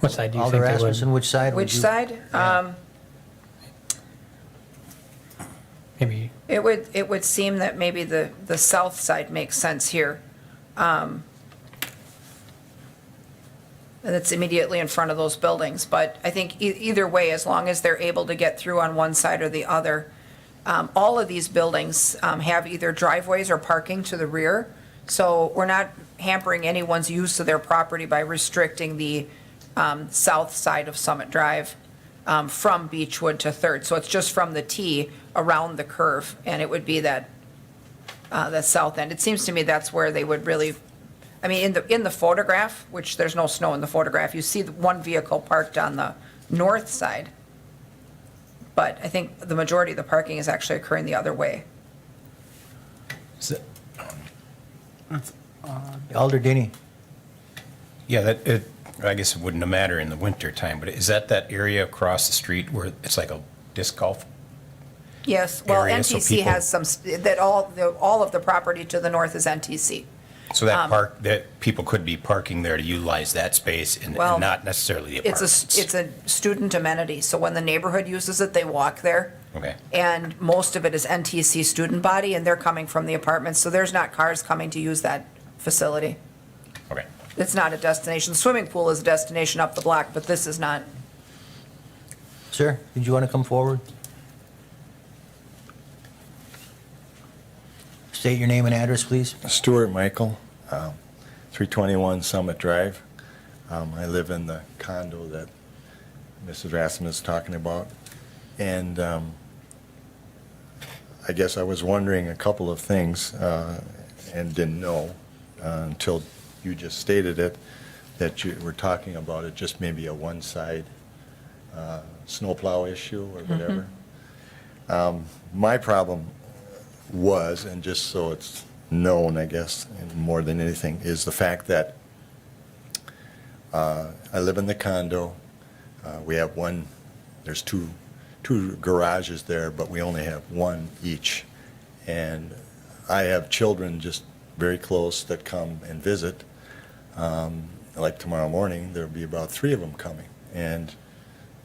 What side do you Alder think they would? Rasmussen, which side would which you? side? Yeah. Maybe, It would seem that maybe the south side makes sense here. And it's immediately in front of those buildings. But I think either way, as long as they're able to get through on one side or the other, all of these buildings have either driveways or parking to the rear. So we're not hampering anyone's use of their property by restricting the south side of Summit Drive from Beechwood to Third. So it's just from the T around the curve, and it would be that south end. It seems to me that's where they would really, I mean, in the photograph, which there's no snow in the photograph, you see one vehicle parked on the north side. But I think the majority of the parking is actually occurring the other way. Alder Denny. Yeah, I guess it wouldn't matter in the winter time, but is that area across the street where it's like a disc golf? Yes, well, Area, so NTC people- has that all of the property to the north is NTC. So that people could be parking there to utilize that space and Well, not necessarily the apartments? It's a student amenity, so when the neighborhood uses it, they walk there. Okay. And most of it is NTC student body, and they're coming from the apartments, so there's not cars coming to use that facility. Okay. It's not a destination. Swimming pool is a destination up the block, but this is not. Sir, did you want to come forward? State your name and address, please. Stuart Michael, 321 Summit Drive. I live in the condo that Mrs. Rasmussen is talking about. And I guess I was wondering a couple of things and didn't know until you just stated it, that you were talking about it just maybe a one-side snowplow issue or whatever. My problem was, and just so it's known, I guess, and more than anything, is the fact that I live in the condo. We have there's two garages there, but we only have one each. And I have children just very close that come and visit. Like tomorrow morning, there'll be about 3 of them coming. And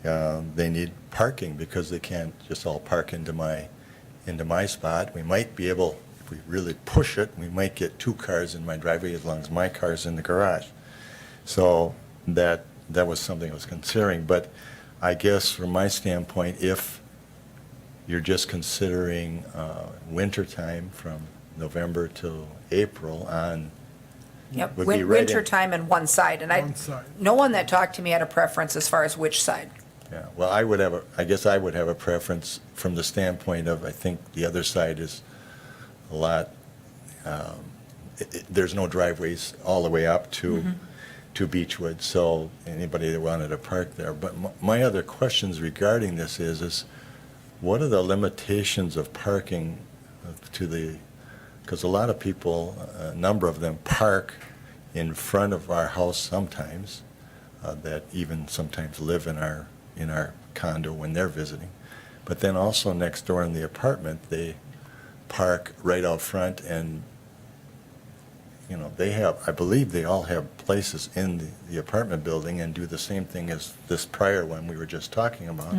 they need parking because they can't just all park into my spot. We might be able, if we really push it, we might get 2 cars in my driveway as long as my car's in the garage. So that that was something I was considering. But I guess from my standpoint, if you're just considering wintertime from November to April on, Yep, Would be right in- winter time and one side, and One side. no one that talked to me had a preference as far as which side. yeah, well, I guess I would have a preference from the standpoint of, I think the other side is a lot, there's no driveways all the way up to Beechwood, so anybody that wanted to park there. But my other questions regarding this is what are the limitations of parking to the, because a lot of people, a number of them park in front of our house sometimes, that even sometimes live in our condo when they're visiting. But then also next door in the apartment, they park right out front, and, you know, they have, I believe they all have places in the apartment building and do the same thing as this prior one we were just talking about.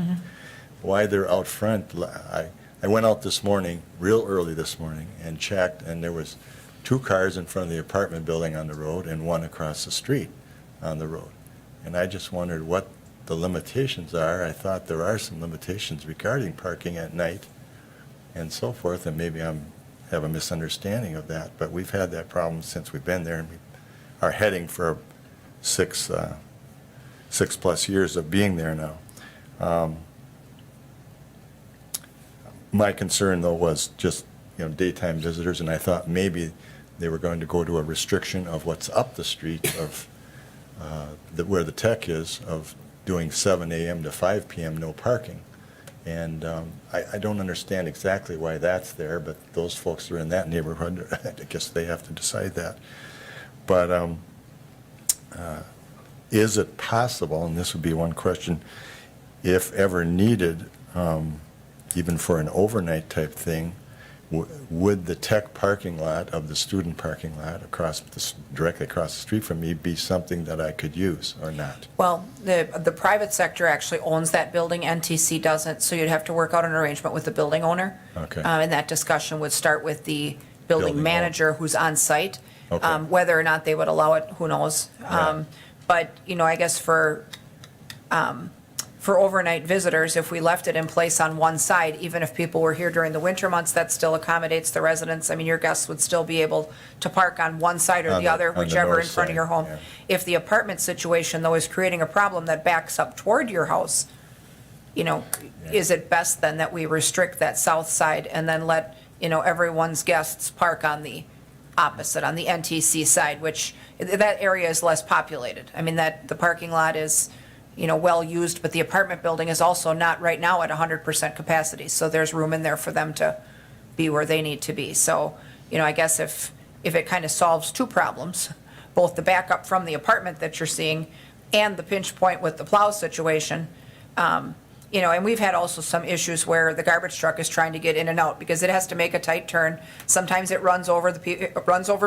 Why they're out front, I went out this morning, real early this morning, and checked, and there was 2 cars in front of the apartment building on the road and 1 across the street on the road. And I just wondered what the limitations are. I thought there are some limitations regarding parking at night and so forth, and maybe I have a misunderstanding of that, but we've had that problem since we've been there, and we are heading for 6+ years of being there now. My concern, though, was just, daytime visitors, and I thought maybe they were going to go to a restriction of what's up the street of where the tech is, of doing 7 a.m. to 5 p.m. no parking. And I don't understand exactly why that's there, but those folks that are in that neighborhood, I guess they have to decide that. But is it possible, and this would be one question, if ever needed, even for an overnight type thing, would the tech parking lot of the student parking lot directly across the street from me be something that I could use or not? Well, the private sector actually owns that building, NTC doesn't, so you'd have to work out an arrangement with the building owner. Okay. And that discussion would start with the Building building manager who's on site. Okay. Whether or not they would allow it, who knows? Yeah. But, I guess for overnight visitors, if we left it in place on one side, even if people were here during the winter months, that still accommodates the residents. I mean, your guests would still be able to park on one side or On the the- other, on the whichever north in front of side, your home. yeah. If the apartment situation, though, is creating a problem that backs up toward your house, is it best then that we restrict that south side and then let, everyone's guests park on the opposite, on the NTC side, which, that area is less populated. I mean, the parking lot is, well-used, but the apartment building is also not right now at 100% capacity. So there's room in there for them to be where they need to be. So, I guess if it kind of solves 2 problems, both the backup from the apartment that you're seeing and the pinch point with the plow situation, and we've had also some issues where the garbage truck is trying to get in and out because it has to make a tight turn. Sometimes it runs over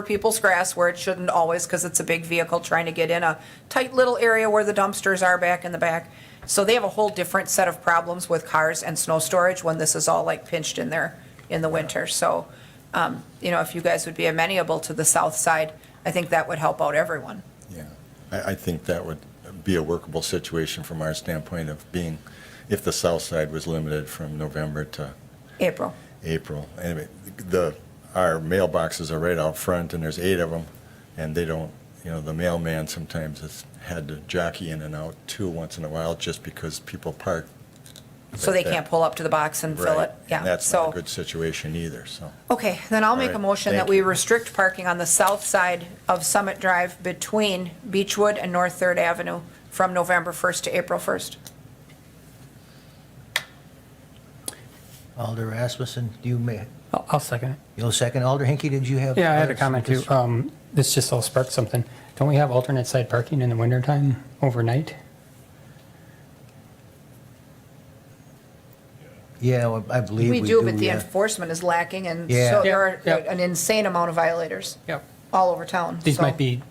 people's grass where it shouldn't always, because it's a big vehicle trying to get in a tight little area where the dumpsters are back in the back. So they have a whole different set of problems with cars and snow storage when this is all like pinched in there in the winter. So, if you guys would be amenable to the south side, I think that would help out everyone. Yeah, I think that would be a workable situation from our standpoint of being, if the south side was limited from November to April. Anyway, our mailboxes are right out front, and there's 8 of them, and they don't, the mailman sometimes has had to jockey in and out too once in a while, just because people park. So they can't pull up to the box and fill Right, it. Yeah. and that's So- not a good situation either, so. Okay, then I'll make a right, motion that thank we you. restrict parking on the south side of Summit Drive between Beechwood and North Third Avenue from November 1st to April 1st. Alder Rasmussen, I'll second it. you'll second. Alder Hinkie, did you have? Yeah, I had a comment too. This just all sparked something. Don't we have alternate side parking in the wintertime overnight? Yeah, well, I believe We we do, do, but the yeah. enforcement is lacking, and Yeah. so there are Yep, yep. an insane amount of violators Yep. all over town. These so- might be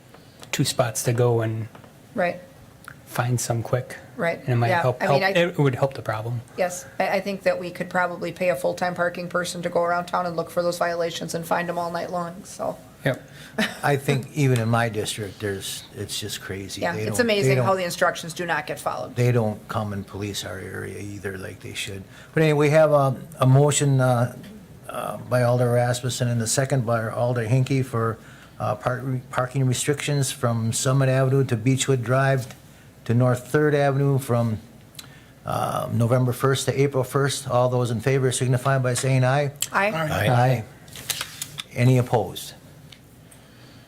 2 spots to go and Right, find some quick. right. And it might Yeah, help, I mean, it would help the problem. yes, I think that we could probably pay a full-time parking person to go around town and look for those violations and find them all night long, so. Yep. I think even in my district, it's just crazy. Yeah, They it's don't- they amazing how don't- the instructions do not get followed. They don't come and police our area either like they should. But anyway, we have a motion by Alder Rasmussen and the second by Alder Hinkey for parking restrictions from Summit Avenue to Beechwood Drive to North Third Avenue from November 1st to April 1st. All those in favor signify by saying aye. Aye. Aye. Any opposed?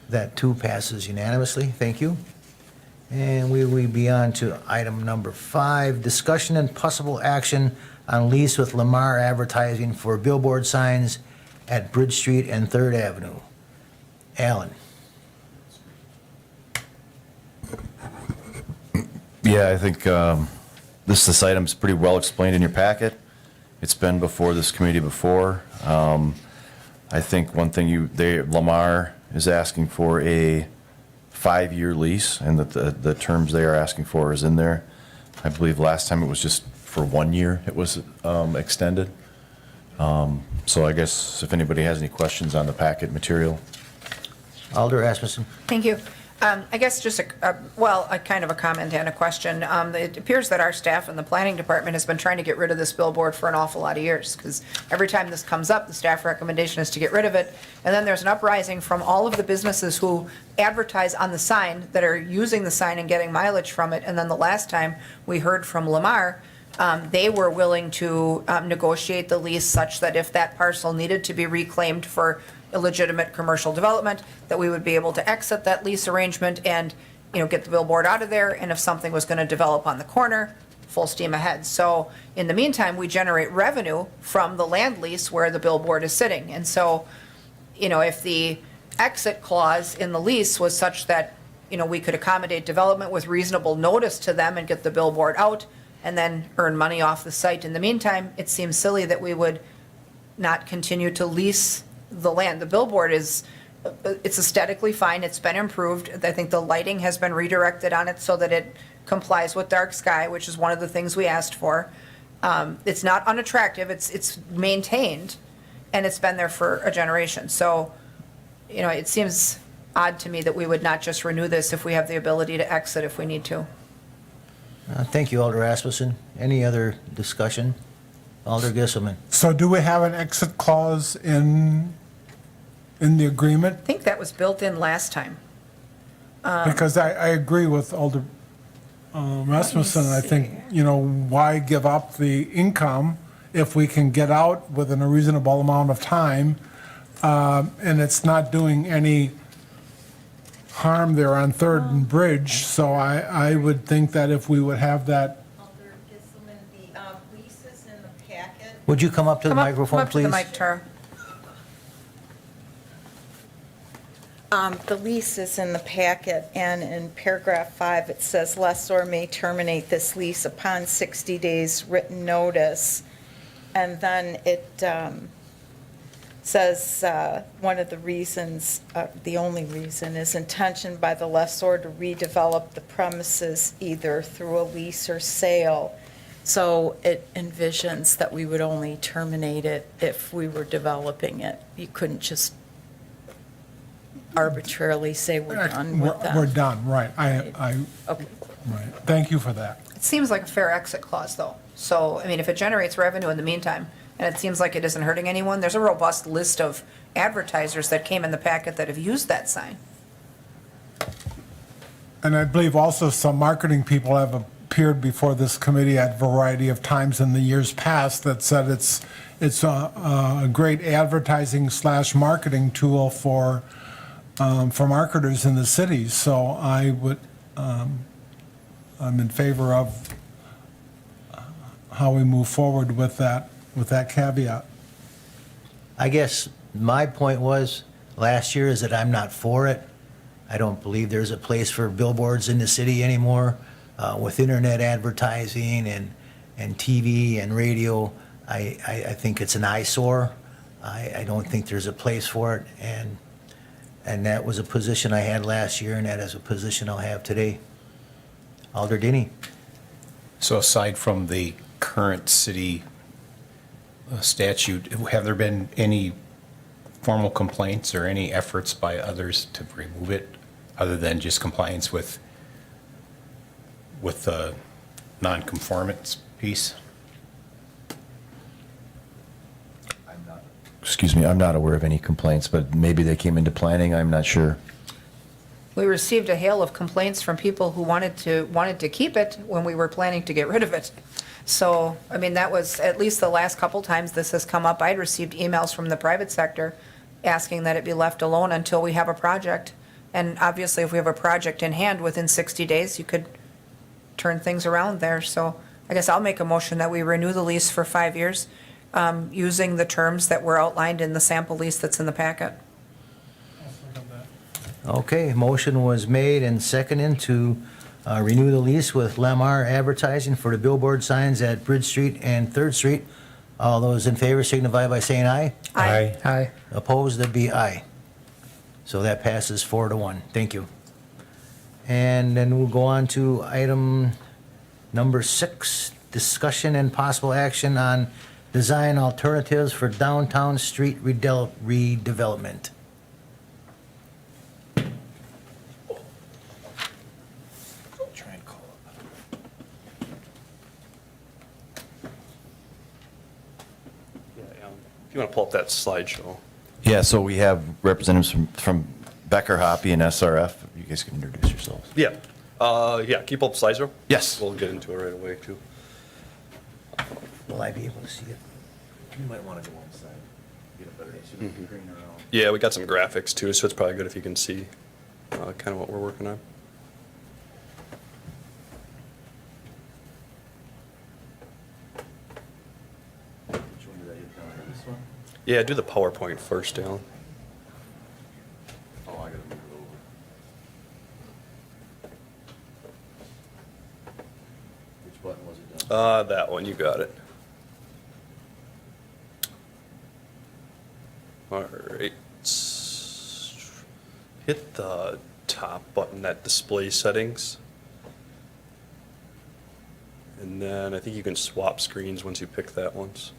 That too passes unanimously. Thank you. And we will be on to item number 5, discussion and possible action on lease with Lamar Advertising for billboard signs at Bridge Street and Third Avenue. Alan? Yeah, I think this item's pretty well explained in your packet. It's been before this committee before. I think one thing Lamar is asking for a 5-year lease, and that the terms they are asking for is in there. I believe last time it was just for 1 year it was extended. So I guess if anybody has any questions on the packet material. Alder Rasmussen? Thank you. I guess just a kind of a comment and a question. It appears that our staff in the planning department has been trying to get rid of this billboard for an awful lot of years, because every time this comes up, the staff recommendation is to get rid of it. And then there's an uprising from all of the businesses who advertise on the sign, that are using the sign and getting mileage from it. And then the last time we heard from Lamar, they were willing to negotiate the lease such that if that parcel needed to be reclaimed for illegitimate commercial development, that we would be able to exit that lease arrangement and, get the billboard out of there. And if something was going to develop on the corner, full steam ahead. So in the meantime, we generate revenue from the land lease where the billboard is sitting. And so, if the exit clause in the lease was such that, we could accommodate development with reasonable notice to them and get the billboard out and then earn money off the site in the meantime, it seems silly that we would not continue to lease the land. The billboard it's aesthetically fine, it's been improved. I think the lighting has been redirected on it so that it complies with dark sky, which is one of the things we asked for. It's not unattractive, it's maintained, and it's been there for a generation. So, it seems odd to me that we would not just renew this if we have the ability to exit if we need to. Thank you, Alder Rasmussen. Any other discussion? Alder Gisselman? So do we have an exit clause in the agreement? I think that was built in last time. Because I agree with Alder Rasmussen. I think, why give up the income if we can get out within a reasonable amount of time? And it's not doing any harm there on Third and Bridge. So I would think that if we would have that. Alder Gisselman, the lease is in the packet. Would you come up to the microphone, Come up to please? the mic, Tara. The lease is in the packet, and in paragraph 5, it says lessor may terminate this lease upon 60 days written notice. And then it says one of the reasons, the only reason, is intention by the lessor to redevelop the premises either through a lease or sale. So it envisions that we would only terminate it if we were developing it. You couldn't just arbitrarily say we're done with that. We're done, right. Okay. Right. Thank you for that. It seems like a fair exit clause, though. So, if it generates revenue in the meantime, and it seems like it isn't hurting anyone, there's a robust list of advertisers that came in the packet that have used that sign. And I believe also some marketing people have appeared before this committee at a variety of times in the years past that said it's a great advertising / marketing tool for marketers in the city. So I'm in favor of how we move forward with that caveat. I guess my point was, last year, is that I'm not for it. I don't believe there's a place for billboards in the city anymore. With internet advertising and TV and radio, I think it's an eyesore. I don't think there's a place for it, and that was a position I had last year, and that is a position I'll have today. Alder Denny? So aside from the current city statute, have there been any formal complaints or any efforts by others to remove it, other than just compliance with the non-conformance piece? Excuse me, I'm not aware of any complaints, but maybe they came into planning, I'm not sure. We received a hail of complaints from people who wanted to keep it when we were planning to get rid of it. So, I mean, that was, at least the last couple times this has come up, I'd received emails from the private sector asking that it be left alone until we have a project. And obviously, if we have a project in hand, within 60 days, you could turn things around there. So I guess I'll make a motion that we renew the lease for 5 years, using the terms that were outlined in the sample lease that's in the packet. Okay, motion was made and seconded to renew the lease with Lamar Advertising for the billboard signs at Bridge Street and Third Street. All those in favor signify by saying aye. Aye. Aye. Opposed, that'd be aye. So that passes 4-1. Thank you. And then we'll go on to item number 6, discussion and possible action on design alternatives for downtown street redevelopment. Try and call If you want to pull up that slideshow. Yeah, so we have representatives from Becker Hoppy and SRF. You guys can introduce yourselves. Yeah. Yeah, can you pull up slideshow? Yes. We'll get into it right away, too. Will I be able to see it? You might want to go inside, get a better, green around. Yeah, we got some graphics, too, so it's probably good if you can see kind of what we're working on. Which one did I hit down here? This one? Yeah, do the PowerPoint first, Alan. Oh, I gotta move it over. Which button was it down? That one, you got it. All right. Hit the top button, that display settings. And then I think you can swap screens once you pick that once.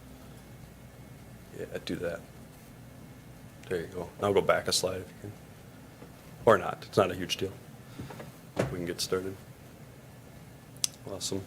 Yeah, do that. There you go. Now go back a slide if you can. Or not. It's not a huge deal. We can get started. Awesome.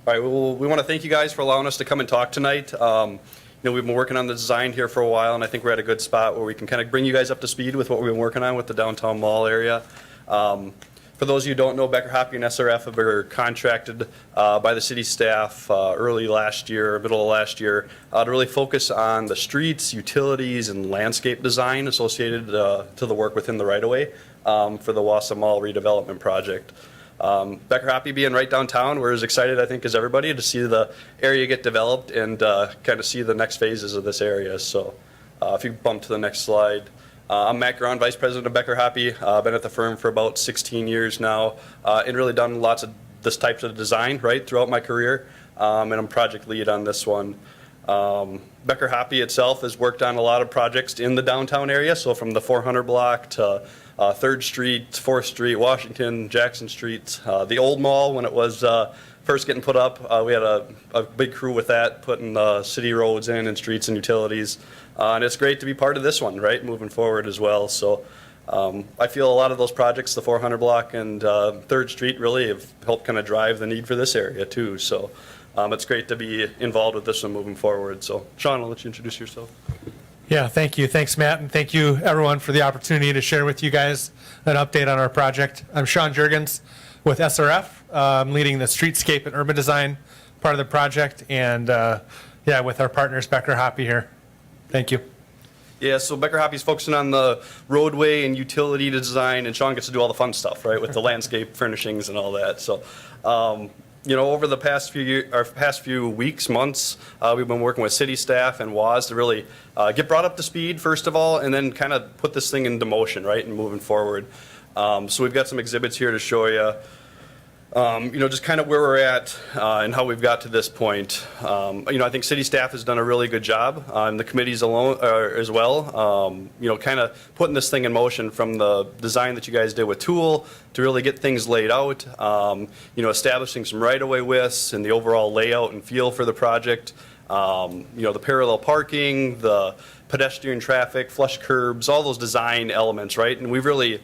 All right, well, we want to thank you guys for allowing us to come and talk tonight. You know, we've been working on the design here for a while, and I think we're at a good spot where we can kind of bring you guys up to speed with what we've been working on with the downtown mall area. For those of you who don't know, Becker Hoppy and SRF were contracted by the city staff early last year, middle of last year, to really focus on the streets, utilities, and landscape design associated to the work within the right-of-way for the Wausau Mall redevelopment project. Becker Hoppy being right downtown, we're as excited, I think, as everybody to see the area get developed and kind of see the next phases of this area. So if you bump to the next slide. I'm Matt Garon, Vice President of Becker Hoppy. Been at the firm for about 16 years now and really done lots of this types of design, right, throughout my career. And I'm project lead on this one. Becker Hoppy itself has worked on a lot of projects in the downtown area, so from the 400 block to 3rd Street, 4th Street, Washington, Jackson Street, the old mall when it was first getting put up. We had a big crew with that, putting city roads in and streets and utilities. And it's great to be part of this one, right, moving forward as well. So I feel a lot of those projects, the 400 block and 3rd Street, really have helped kind of drive the need for this area too. So it's great to be involved with this one moving forward. So Sean, I'll let you introduce yourself. Yeah, thank you. Thanks, Matt, and thank you, everyone, for the opportunity to share with you guys an update on our project. I'm Sean Jurgens with SRF. I'm leading the streetscape and urban design part of the project, and yeah, with our partners, Becker Hoppy here. Thank you. Yeah, so Becker Hoppy's focusing on the roadway and utility design, and Sean gets to do all the fun stuff, right, with the landscape furnishings and all that. So, you know, over the past few weeks, months, we've been working with city staff and WAS to really get brought up to speed, first of all, and then kind of put this thing into motion, right, and moving forward. So we've got some exhibits here to show you. You know, just kind of where we're at and how we've got to this point. You know, I think city staff has done a really good job, and the committees alone as well. You know, kind of putting this thing in motion from the design that you guys did with Tool to really get things laid out. You know, establishing some right-of-way widths and the overall layout and feel for the project. The parallel parking, the pedestrian traffic, flush curbs, all those design elements, right? And we've really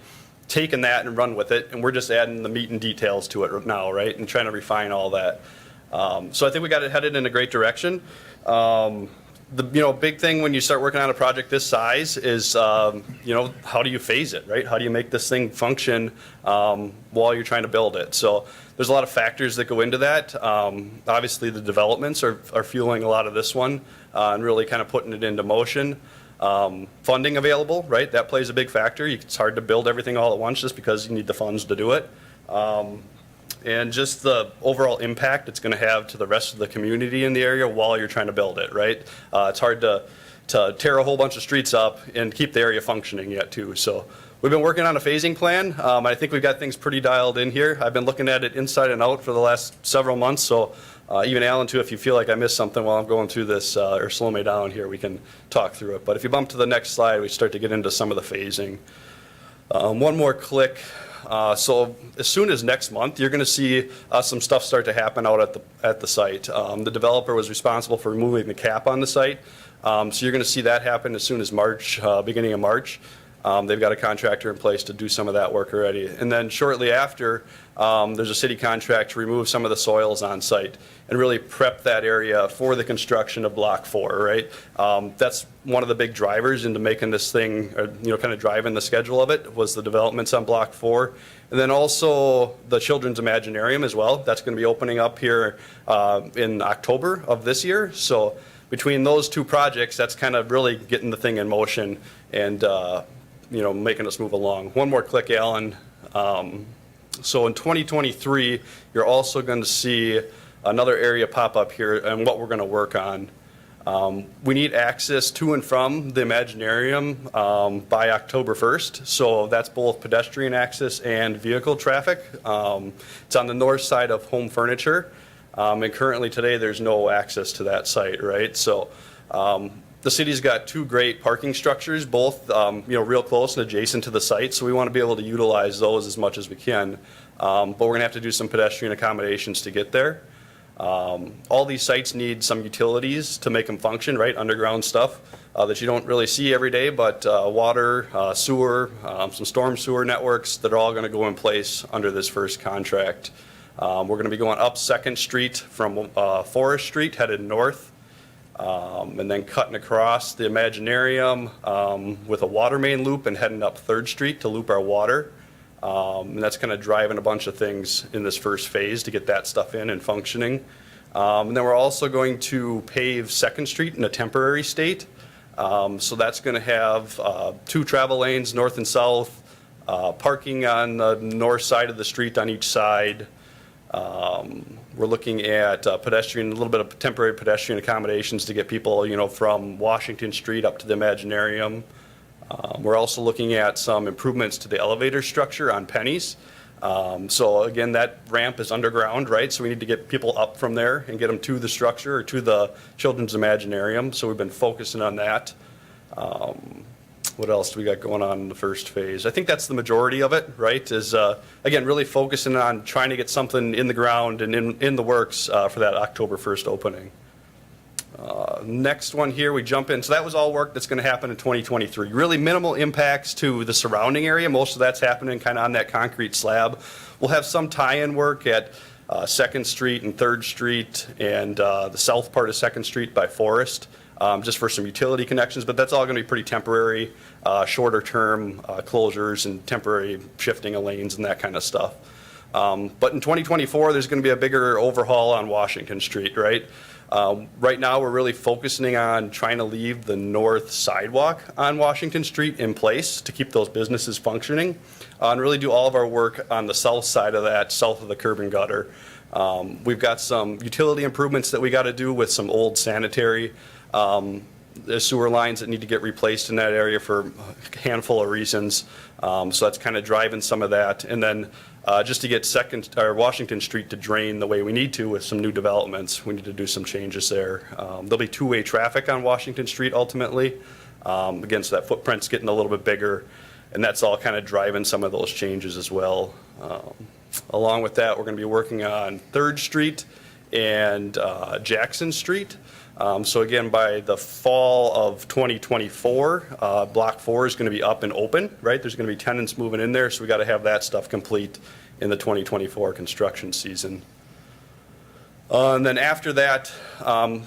taken that and run with it, and we're just adding the meat and details to it now, right? And trying to refine all that. So I think we got it headed in a great direction. The big thing when you start working on a project this size is how do you phase it, right? How do you make this thing function while you're trying to build it? So there's a lot of factors that go into that. Obviously, the developments are fueling a lot of this one and really kind of putting it into motion. Funding available, right? That plays a big factor. It's hard to build everything all at once just because you need the funds to do it. And just the overall impact it's going to have to the rest of the community in the area while you're trying to build it, right? It's hard to tear a whole bunch of streets up and keep the area functioning yet, too. So we've been working on a phasing plan. I think we've got things pretty dialed in here. I've been looking at it inside and out for the last several months. So even Alan, too, if you feel like I missed something while I'm going through this or slow me down here, we can talk through it. But if you bump to the next slide, we start to get into some of the phasing. One more click. So as soon as next month, you're going to see some stuff start to happen out at the site. The developer was responsible for removing the cap on the site. So you're going to see that happen as soon as March, beginning of March. They've got a contractor in place to do some of that work already. And then shortly after, there's a city contract to remove some of the soils on site and really prep that area for the construction of Block 4, right? That's one of the big drivers into making this thing, or, kind of driving the schedule of it, was the developments on Block 4. And then also the Children's Imaginarium as well. That's going to be opening up here in October of this year. So between those two projects, that's kind of really getting the thing in motion and making us move along. One more click, Alan. So in 2023, you're also going to see another area pop up here and what we're going to work on. We need access to and from the Imaginarium by October 1st. So that's both pedestrian access and vehicle traffic. It's on the north side of Home Furniture. And currently today, there's no access to that site, right? So the city's got two great parking structures, both real close and adjacent to the site, so we want to be able to utilize those as much as we can. But we're going to have to do some pedestrian accommodations to get there. All these sites need some utilities to make them function, right? Underground stuff that you don't really see every day, but water, sewer, some storm sewer networks that are all going to go in place under this first contract. We're going to be going up 2nd Street from Forest Street, headed north. And then cutting across the Imaginarium with a water main loop and heading up 3rd Street to loop our water. And that's kind of driving a bunch of things in this first phase to get that stuff in and functioning. And then we're also going to pave 2nd Street in a temporary state. So that's going to have 2 travel lanes, north and south, parking on the north side of the street on each side. We're looking at a little bit of temporary pedestrian accommodations to get people, from Washington Street up to the Imaginarium. We're also looking at some improvements to the elevator structure on Penny's. So again, that ramp is underground, right? So we need to get people up from there and get them to the structure or to the Children's Imaginarium. So we've been focusing on that. What else do we got going on in the first phase? I think that's the majority of it, right? Is, again, really focusing on trying to get something in the ground and in the works for that October 1st opening. Next one here, we jump in. So that was all work that's going to happen in 2023. Really minimal impacts to the surrounding area. Most of that's happening kind of on that concrete slab. We'll have some tie-in work at 2nd Street and 3rd Street and the south part of 2nd Street by Forest. Just for some utility connections, but that's all going to be pretty temporary, shorter term closures and temporary shifting of lanes and that kind of stuff. But in 2024, there's going to be a bigger overhaul on Washington Street, right? Right now, we're really focusing on trying to leave the north sidewalk on Washington Street in place to keep those businesses functioning and really do all of our work on the south side of that, south of the curb and gutter. We've got some utility improvements that we got to do with some old sanitary there's sewer lines that need to get replaced in that area for a handful of reasons. So that's kind of driving some of that. And then just to get Washington Street to drain the way we need to with some new developments, we need to do some changes there. There'll be two-way traffic on Washington Street ultimately. Again, so that footprint's getting a little bit bigger, and that's all kind of driving some of those changes as well. Along with that, we're going to be working on 3rd Street and Jackson Street. So again, by the fall of 2024, Block 4 is going to be up and open, right? There's going to be tenants moving in there, so we got to have that stuff complete in the 2024 construction season. And then after that,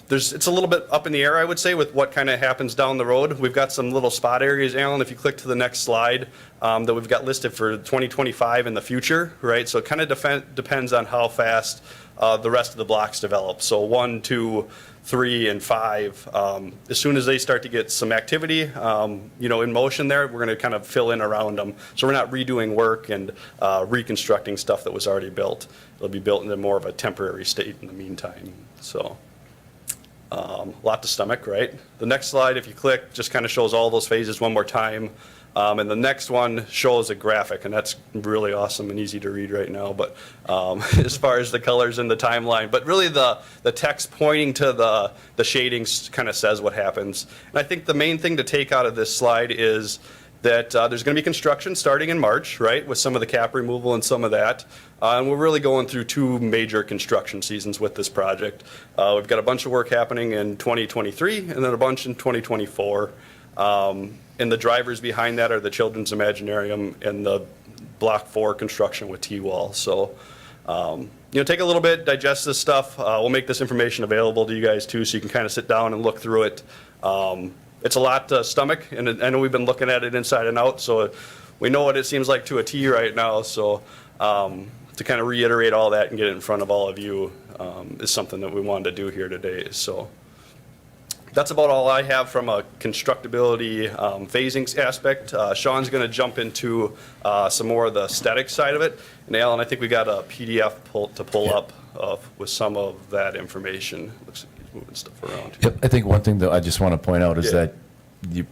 it's a little bit up in the air, I would say, with what kind of happens down the road. We've got some little spot areas, Alan, if you click to the next slide, that we've got listed for 2025 in the future, right? So it kind of depends on how fast the rest of the blocks develop. So 1, 2, 3, and 5, as soon as they start to get some activity, in motion there, we're going to kind of fill in around them. So we're not redoing work and reconstructing stuff that was already built. It'll be built into more of a temporary state in the meantime. So lot to stomach, right? The next slide, if you click, just kind of shows all those phases one more time. And the next one shows a graphic, and that's really awesome and easy to read right now, but as far as the colors and the timeline. But really the text pointing to the shadings kind of says what happens. And I think the main thing to take out of this slide is that there's going to be construction starting in March, right, with some of the cap removal and some of that. And we're really going through 2 major construction seasons with this project. We've got a bunch of work happening in 2023 and then a bunch in 2024. And the drivers behind that are the Children's Imaginarium and the Block 4 construction with T-Wall. So, take a little bit, digest this stuff. We'll make this information available to you guys too, so you can kind of sit down and look through it. It's a lot to stomach, and I know we've been looking at it inside and out, so we know what it seems like to a T right now. So to kind of reiterate all that and get it in front of all of you is something that we wanted to do here today. So that's about all I have from a constructability phasing aspect. Sean's going to jump into some more of the aesthetic side of it. And Alan, I think we got a PDF to pull up with some of that information. Looks like he's moving stuff around. Yep, I think one thing that I just want to point out is Yeah. that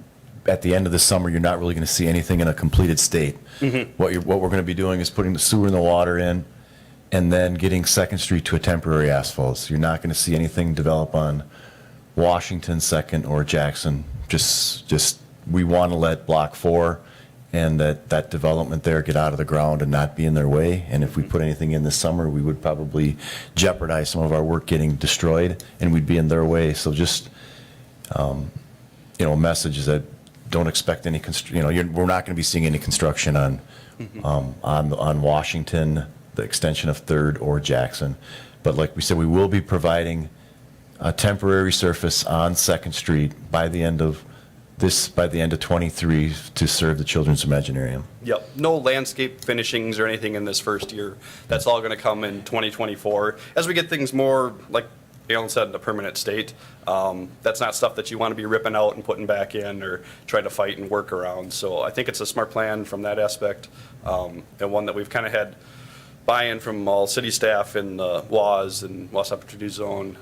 at the end of the summer, you're not really going to see anything in a completed state. What we're going to be doing is putting the sewer and the water in, and then getting Second Street to a temporary asphalt. So you're not going to see anything develop on Washington, Second, or Jackson. Just we want to let Block 4 and that development there get out of the ground and not be in their way. And if we put anything in this summer, we would probably jeopardize some of our work getting destroyed, and we'd be in their way. So just a message is that don't expect any we're not going to be seeing any construction on Washington, the extension of Third, or Jackson. But like we said, we will be providing a temporary surface on Second Street by the end of 23 to serve the Children's Imaginarium. Yep, no landscape finishings or anything in this first year. That's all going to come in 2024. As we get things more, like Alan said, in a permanent state, that's not stuff that you want to be ripping out and putting back in or trying to fight and work around. So I think it's a smart plan from that aspect, and one that we've kind of had buy-in from all city staff in the WAS and Wausau Opportunity Zone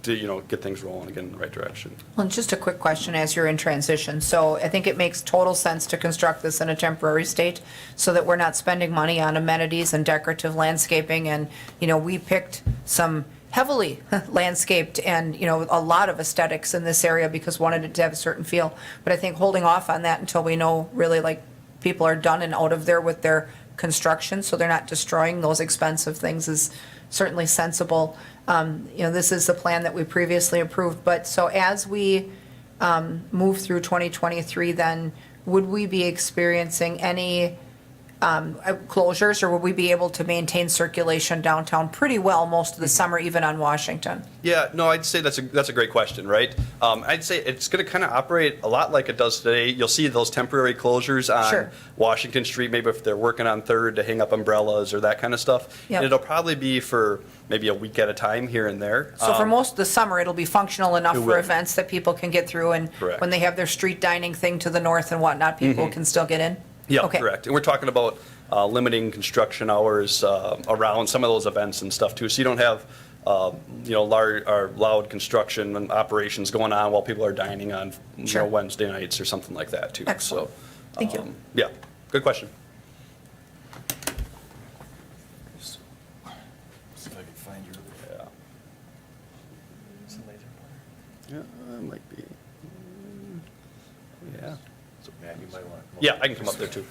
to get things rolling again in the right direction. Well, and just a quick question as you're in transition. So I think it makes total sense to construct this in a temporary state so that we're not spending money on amenities and decorative landscaping. And, we picked some heavily landscaped and, a lot of aesthetics in this area because wanted it to have a certain feel. But I think holding off on that until we know really like people are done and out of there with their construction so they're not destroying those expensive things is certainly sensible. This is the plan that we previously approved, but so as we move through 2023, then would we be experiencing any closures, or would we be able to maintain circulation downtown pretty well most of the summer, even on Washington? Yeah, no, I'd say that's a great question, right? I'd say it's going to kind of operate a lot like it does today. You'll see those temporary closures on Sure. Washington Street, maybe if they're working on Third to hang up umbrellas or that kind of stuff. Yep. And it'll probably be for maybe a week at a time here and there. So for most of the summer, it'll be functional enough It for will. events that people can get through, and Correct. when they have their street dining thing to the north and whatnot, people can still get in? Yeah, Okay. correct. And we're talking about limiting construction hours around some of those events and stuff too. So you don't have large or loud construction and operations going on while people are dining on Sure. Wednesday nights or something like that too. Excellent. So, Thank you. Yeah, good question. See if I can find your. Yeah, it might be. Yeah. So Matt, you might want to. Yeah, I can come up there too.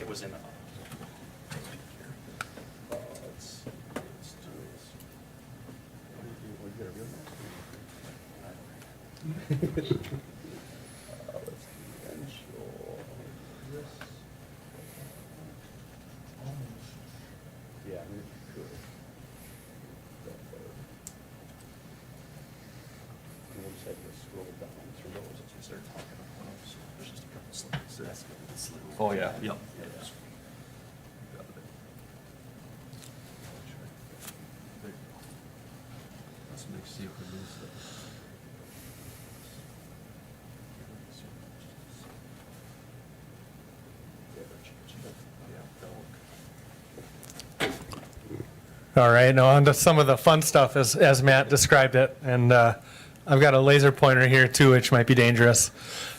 It was in. Oh, yeah, yep. All right, now on to some of the fun stuff as Matt described it. And I've got a laser pointer here too, which might be dangerous.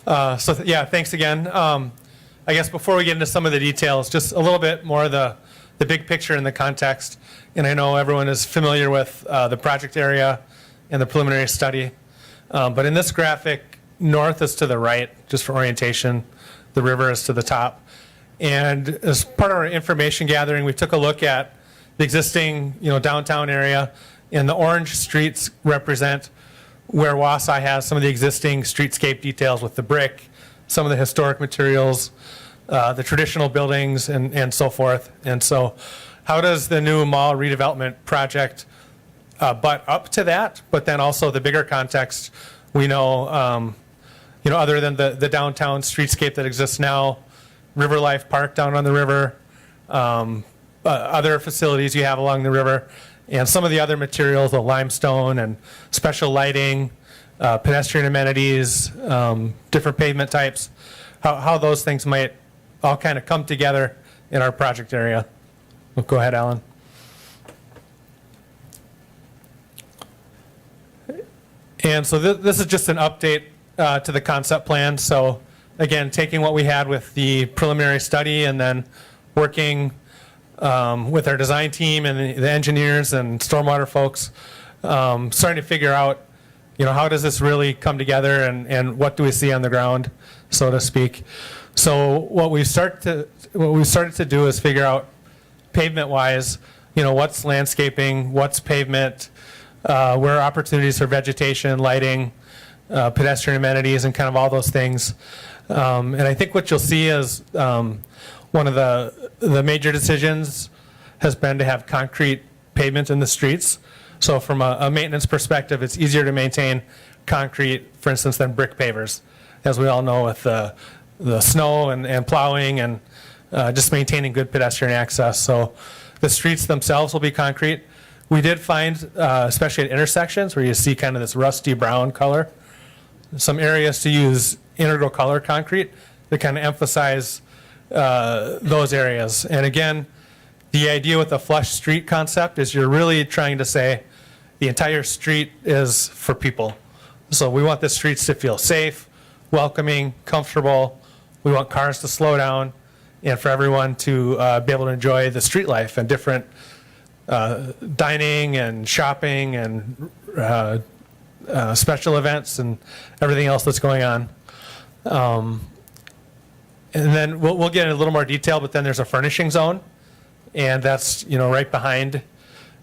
Yeah, thanks again. I guess before we get into some of the details, just a little bit more of the big picture and the context. And I know everyone is familiar with the project area and the preliminary study. But in this graphic, north is to the right, just for orientation. The river is to the top. And as part of our information gathering, we took a look at the existing, downtown area, and the orange streets represent where Wausau has some of the existing streetscape details with the brick, some of the historic materials, the traditional buildings, and so forth. And so how does the new mall redevelopment project butt up to that? But then also the bigger context, we know, other than the downtown streetscape that exists now, River Life Park down on the river, other facilities you have along the river, and some of the other materials, the limestone and special lighting, pedestrian amenities, different pavement types, how those things might all kind of come together in our project area. Well, go ahead, Alan. And so this is just an update to the concept plan. So again, taking what we had with the preliminary study and then working with our design team and the engineers and stormwater folks, starting to figure out, how does this really come together and what do we see on the ground, so to speak. So what we started to do is figure out pavement-wise, what's landscaping, what's pavement, where are opportunities for vegetation, lighting, pedestrian amenities, and kind of all those things. And I think what you'll see is one of the major decisions has been to have concrete pavement in the streets. So from a maintenance perspective, it's easier to maintain concrete, for instance, than brick pavers, as we all know with the snow and plowing and just maintaining good pedestrian access. So the streets themselves will be concrete. We did find, especially at intersections where you see kind of this rusty brown color, some areas to use integral color concrete to kind of emphasize those areas. And again, the idea with the flush street concept is you're really trying to say the entire street is for people. So we want the streets to feel safe, welcoming, comfortable. We want cars to slow down and for everyone to be able to enjoy the street life and different dining and shopping and special events and everything else that's going on. And then we'll get in a little more detail, but then there's a furnishing zone, and that's right behind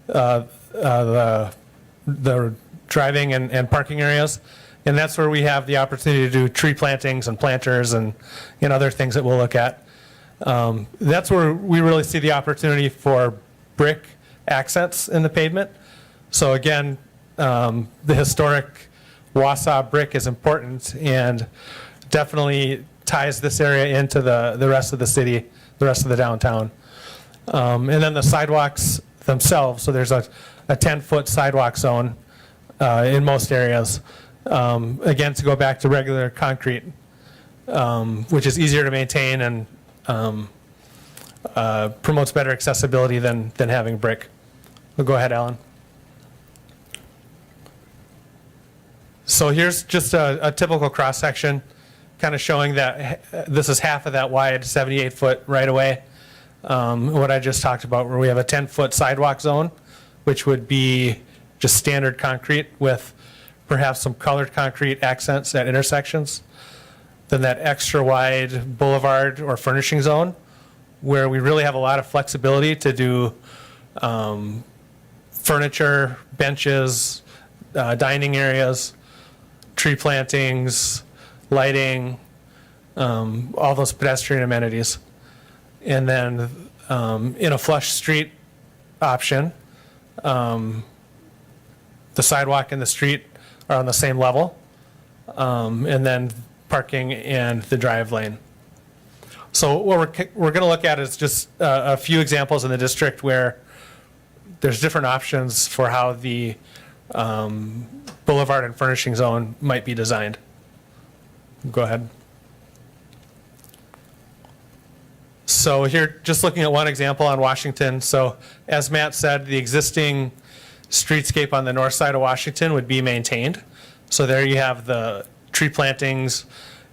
the driving and parking areas, and that's where we have the opportunity to do tree plantings and planters and other things that we'll look at. That's where we really see the opportunity for brick accents in the pavement. So again, the historic Wausau brick is important and definitely ties this area into the rest of the city, the rest of the downtown. And then the sidewalks themselves, so there's a 10-foot sidewalk zone in most areas. Again, to go back to regular concrete, which is easier to maintain and promotes better accessibility than having brick. Well, go ahead, Alan. So here's just a typical cross-section, kind of showing that this is half of that wide 78-foot right-of-way. What I just talked about, where we have a 10-foot sidewalk zone, which would be just standard concrete with perhaps some colored concrete accents at intersections. Then that extra wide boulevard or furnishing zone, where we really have a lot of flexibility to do furniture, benches, dining areas, tree plantings, lighting, all those pedestrian amenities. And then in a flush street option, the sidewalk and the street are on the same level, and then parking and the drive lane. So what we're going to look at is just a few examples in the district where there's different options for how the boulevard and furnishing zone might be designed. Go ahead. So here, just looking at one example on Washington. So as Matt said, the existing streetscape on the north side of Washington would be maintained. So there you have the tree plantings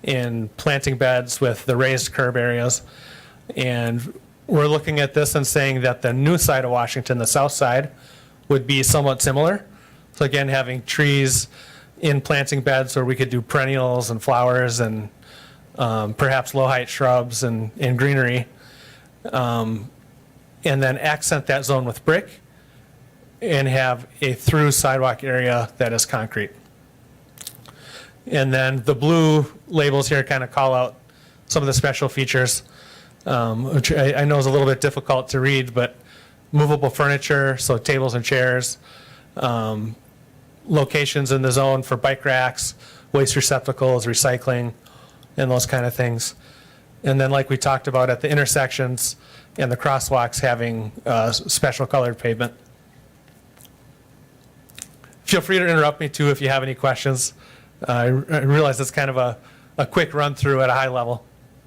in planting beds with the raised curb areas. And we're looking at this and saying that the new side of Washington, the south side, would be somewhat similar. So again, having trees in planting beds where we could do perennials and flowers and perhaps low-height shrubs and greenery. And then accent that zone with brick and have a through sidewalk area that is concrete. And then the blue labels here kind of call out some of the special features, which I know is a little bit difficult to read, but movable furniture, so tables and chairs, locations in the zone for bike racks, waste receptacles, recycling, and those kind of things. And then like we talked about at the intersections and the crosswalks having special colored pavement. Feel free to interrupt me too if you have any questions. I realize it's kind of a quick run through at a high level.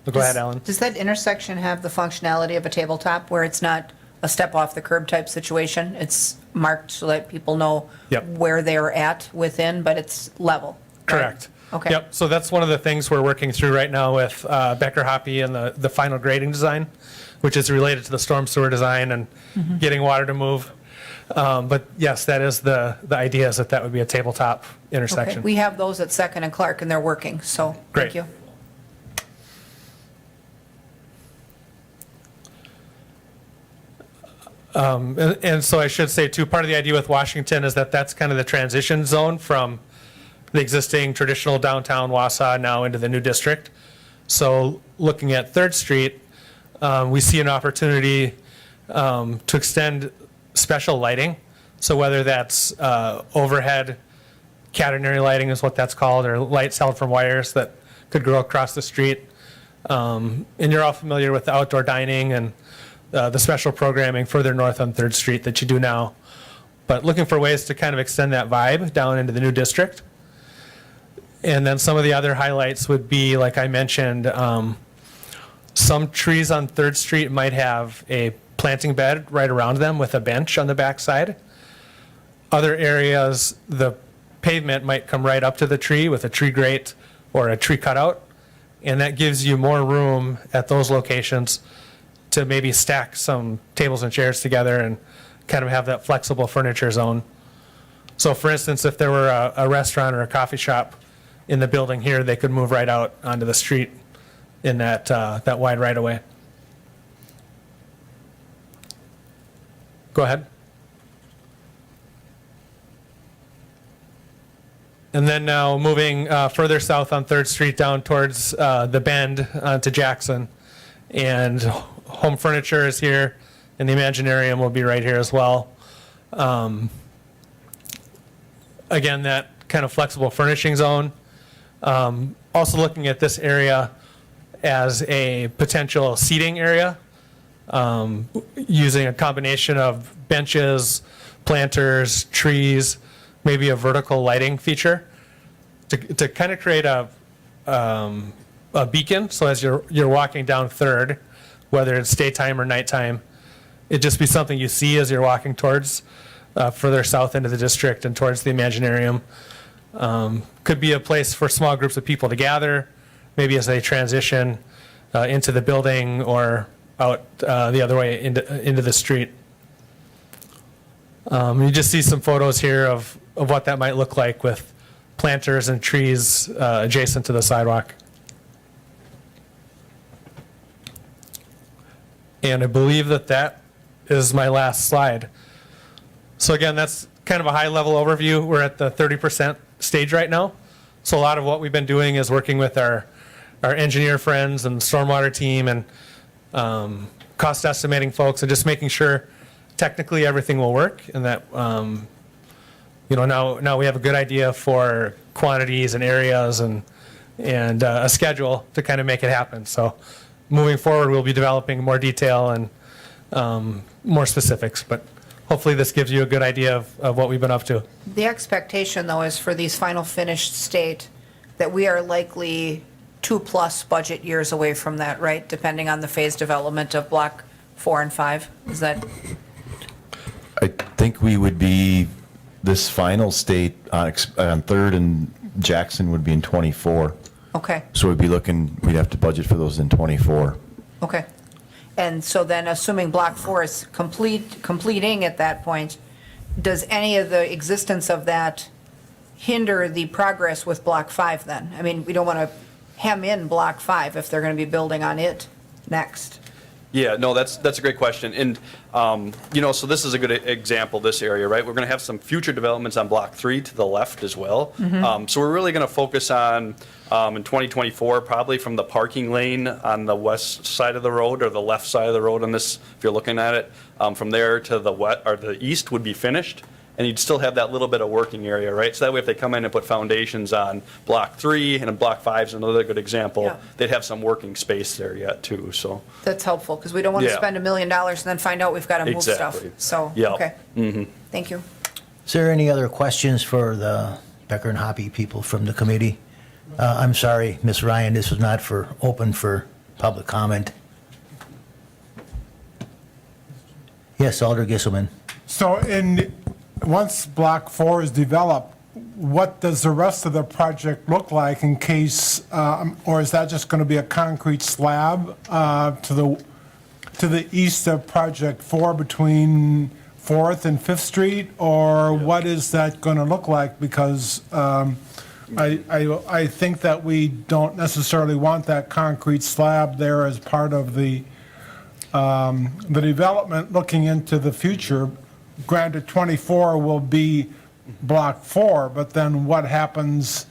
Go ahead, Alan. Does that intersection have the functionality of a tabletop where it's not a step off the curb type situation? It's marked so that people know Yep. where they're at within, but it's level? right? Correct. Okay. Yep, so that's one of the things we're working through right now with Becker Hoppy and the final grading design, which is related to the storm sewer design and getting water to move. But yes, that is the idea, is that would be a tabletop Okay. intersection. We have those at Second and Clark, and they're working, so Great. thank you. And so I should say too, part of the idea with Washington is that that's kind of the transition zone from the existing traditional downtown Wausau now into the new district. So looking at 3rd Street, we see an opportunity to extend special lighting. So whether that's overhead catenary lighting is what that's called, or lights held from wires that could go across the street. And you're all familiar with the outdoor dining and the special programming further north on 3rd Street that you do now. But looking for ways to kind of extend that vibe down into the new district. And then some of the other highlights would be, like I mentioned, some trees on 3rd Street might have a planting bed right around them with a bench on the backside. Other areas, the pavement might come right up to the tree with a tree grate or a tree cutout. And that gives you more room at those locations to maybe stack some tables and chairs together and kind of have that flexible furniture zone. So for instance, if there were a restaurant or a coffee shop in the building here, they could move right out onto the street in that wide right of way. Go ahead. And then now moving further south on 3rd Street down towards the bend onto Jackson. And home furniture is here, and the Imaginarium will be right here as well. Again, that kind of flexible furnishing zone. Also looking at this area as a potential seating area, using a combination of benches, planters, trees, maybe a vertical lighting feature to kind of create a beacon. So as you're walking down 3rd, whether it's daytime or nighttime, it'd just be something you see as you're walking towards further south into the district and towards the Imaginarium. Could be a place for small groups of people to gather, maybe as they transition into the building or out the other way into the street. You just see some photos here of what that might look like with planters and trees adjacent to the sidewalk. And I believe that is my last slide. So again, that's kind of a high-level overview. We're at the 30% stage right now. So a lot of what we've been doing is working with our engineer friends and stormwater team and cost estimating folks and just making sure technically everything will work and that, now we have a good idea for quantities and areas and a schedule to kind of make it happen. So moving forward, we'll be developing more detail and more specifics, but hopefully this gives you a good idea of what we've been up to. The expectation, though, is for these final finished state, that we are likely 2+ budget years away from that, right? Depending on the phase development of Block 4 and 5. Is that, I think we would be, this final state on Third and Jackson would be in '24. okay, So we'd have to budget for those in '24. okay. And so then, assuming Block 4 is completing at that point, does any of the existence of that hinder the progress with Block 5 then? I mean, we don't want to hem in Block 5 if they're going to be building on it next. Yeah, no, that's a great question. And, so this is a good example, this area, right? We're going to have some future developments on Block 3 to the left as well. So we're really going to focus on, in 2024, probably from the parking lane on the west side of the road or the left side of the road on this, if you're looking at it, from there to the east would be finished. And you'd still have that little bit of working area, right? So that way if they come in and put foundations on Block 3 and Block 5 is another good example, Yeah. they'd have some working space there yet too, so. That's helpful, because we don't want to Yeah. spend $1 million and then find out we've got to move stuff. Exactly. So, Yeah. okay. Thank you. Is there any other questions for the Becker and Hoppy people from the committee? I'm sorry, Ms. Ryan, this was not open for public comment. Yes, Alder Gisselman. So once Block 4 is developed, what does the rest of the project look like in case, or is that just going to be a concrete slab to the east of Project 4 between 4th and 5th Street? Or what is that going to look like? Because I think that we don't necessarily want that concrete slab there as part of the development looking into the future. Granted, 24 will be Block 4, but then what happens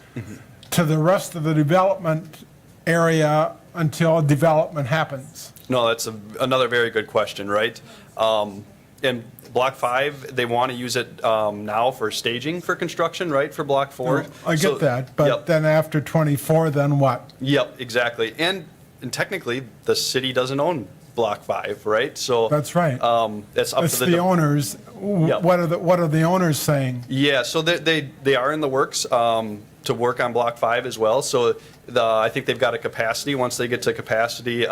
to the rest of the development area until development happens? No, that's another very good question, right? In Block 5, they want to use it now for staging for construction, right, for Block 4. I So- get that, but Yep. then after 24, then what? Yep, exactly. And technically, the city doesn't own Block 5, right? So. That's right. It's up It's to the owners. Yep. What are the owners saying? Yeah, so they are in the works to work on Block 5 as well. So I think they've got a capacity, once they get to capacity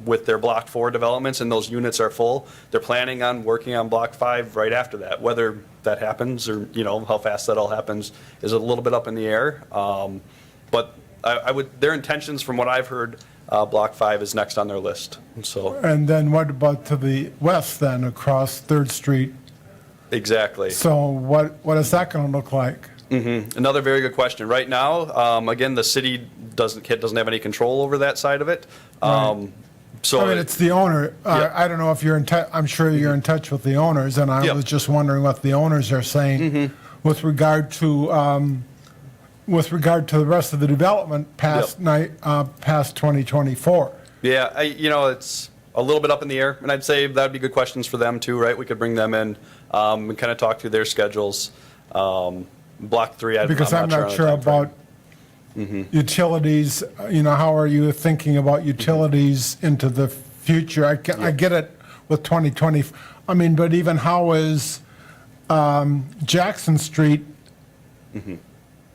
with their Block 4 developments and those units are full, they're planning on working on Block 5 right after that. Whether that happens or, how fast that all happens is a little bit up in the air. But their intentions, from what I've heard, Block 5 is next on their list. So, And then what about to the west then, across 3rd Street? exactly. So what is that going to look like? Another very good question. Right now, again, the city doesn't have any control over that side of it. Right. So I mean, it's the owner. Yeah. I don't know if you're in touch, I'm sure you're in touch with the owners, and I Yep. was just wondering what the owners are saying with regard to the rest of the development past past 2024. Yeah, it's a little bit up in the air, and I'd say that would be good questions for them too, right? We could bring them in and kind of talk through their schedules. Block 3, Because I'm not sure on the timeframe. about utilities, how are you thinking about utilities into the future? I get it with 2020, but even how is Jackson Street,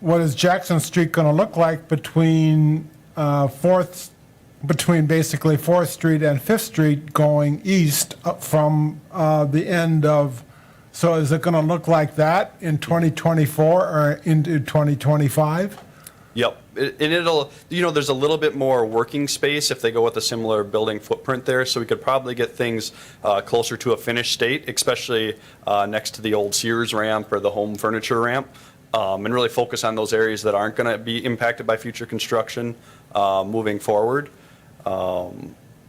what is Jackson Street going to look like between basically 4th Street and 5th Street going east from the end of, so is it going to look like that in 2024 or into 2025? Yep, and it'll, there's a little bit more working space if they go with a similar building footprint there, so we could probably get things closer to a finished state, especially next to the old Sears ramp or the home furniture ramp, and really focus on those areas that aren't going to be impacted by future construction moving forward.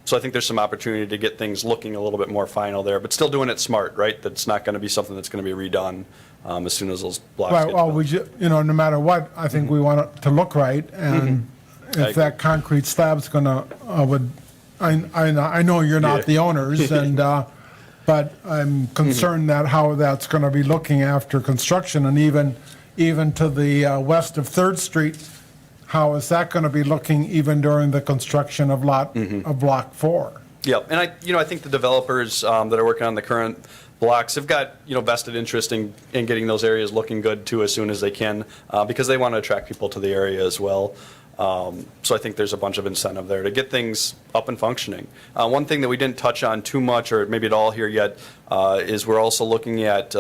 So I think there's some opportunity to get things looking a little bit more final there, but still doing it smart, right? That's not going to be something that's going to be redone as soon as those blocks Right, get well, developed. no matter what, I think we want it to look right, and I if that concrete slab's gonna, I know you're Yeah. not the owners, and, but I'm concerned that how that's gonna be looking after construction, and even to the west of Third Street, how is that gonna be looking even during the construction of Block 4? Yep, and I think the developers that are working on the current blocks have got, vested interest in getting those areas looking good too as soon as they can, because they want to attract people to the area as well. So I think there's a bunch of incentive there to get things up and functioning. One thing that we didn't touch on too much, or maybe at all here yet, is we're also looking at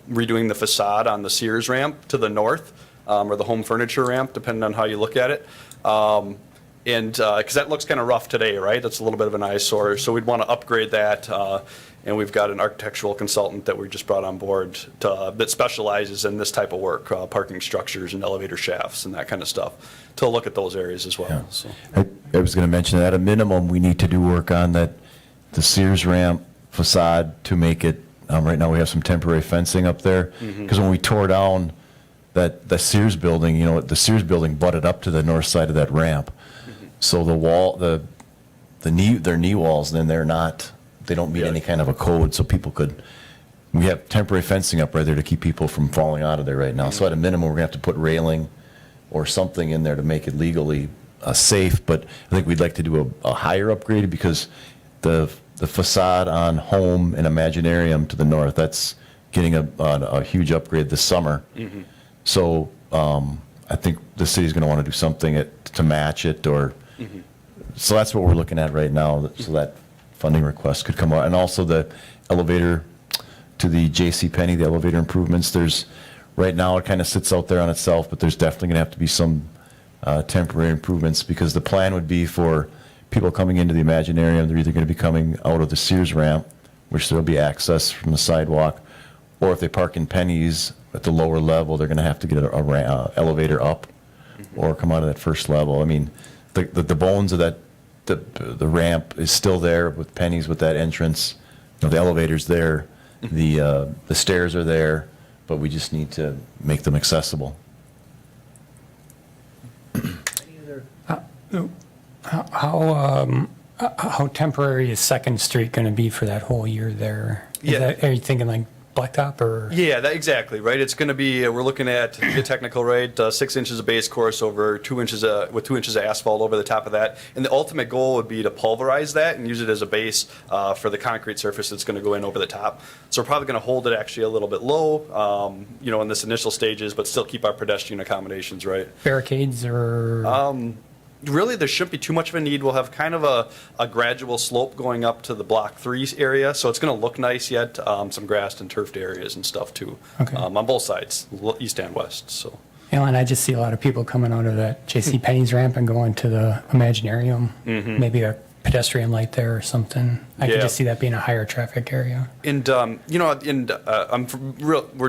redoing the facade on the Sears ramp to the north, or the home furniture ramp, depending on how you look at it. And because that looks kind of rough today, right? That's a little bit of an eyesore. So we'd want to upgrade that. And we've got an architectural consultant that we just brought on board that specializes in this type of work, parking structures and elevator shafts and that kind of stuff, to look at those areas as well. So. I was going to mention that at a minimum, we need to do work on that, the Sears ramp facade to make it, right now we have some temporary fencing up there. Because when we tore down the Sears building, the Sears building butted up to the north side of that ramp. So the wall, their knee walls, then they don't meet any kind of a code, so we have temporary fencing up right there to keep people from falling out of there right now. So at a minimum, we're gonna have to put railing or something in there to make it legally safe, but I think we'd like to do a higher upgrade, because the facade on Home and Imaginarium to the north, that's getting a huge upgrade this summer. So I think the city's gonna wanna do something to match it, or, so that's what we're looking at right now, so that funding request could come out. And also the elevator to the JCPenney, the elevator improvements, right now it kind of sits out there on itself, but there's definitely going to have to be some temporary improvements, because the plan would be for people coming into the Imaginarium, they're either going to be coming out of the Sears ramp, which there'll be access from the sidewalk, or if they park in Penny's at the lower level, they're going to have to get a elevator up or come out of that first level. I mean, the bones of that, the ramp is still there with Penny's, with that entrance. The elevator's there, the stairs are there, but we just need to make them accessible. How temporary is Second Street going to be for that whole year there? Are you thinking like blacktop or? Yeah, exactly, right? It's going to be, we're looking at, to get technical, right, 6 inches of base course over 2 inches, with 2 inches of asphalt over the top of that. And the ultimate goal would be to pulverize that and use it as a base for the concrete surface that's going to go in over the top. So we're probably going to hold it actually a little bit low, in this initial stages, but still keep our pedestrian accommodations, right? Barricades or? Really, there shouldn't be too much of a need. We'll have kind of a gradual slope going up to the Block 3 area, so it's going to look nice yet. Some grassed and turfed areas and stuff, too, Okay. on both sides, east and west. So. And I just see a lot of people coming out of that JCPenney's ramp and going to the Imaginarium. Maybe a pedestrian light there or something. I could just see that being a higher traffic area. And, we're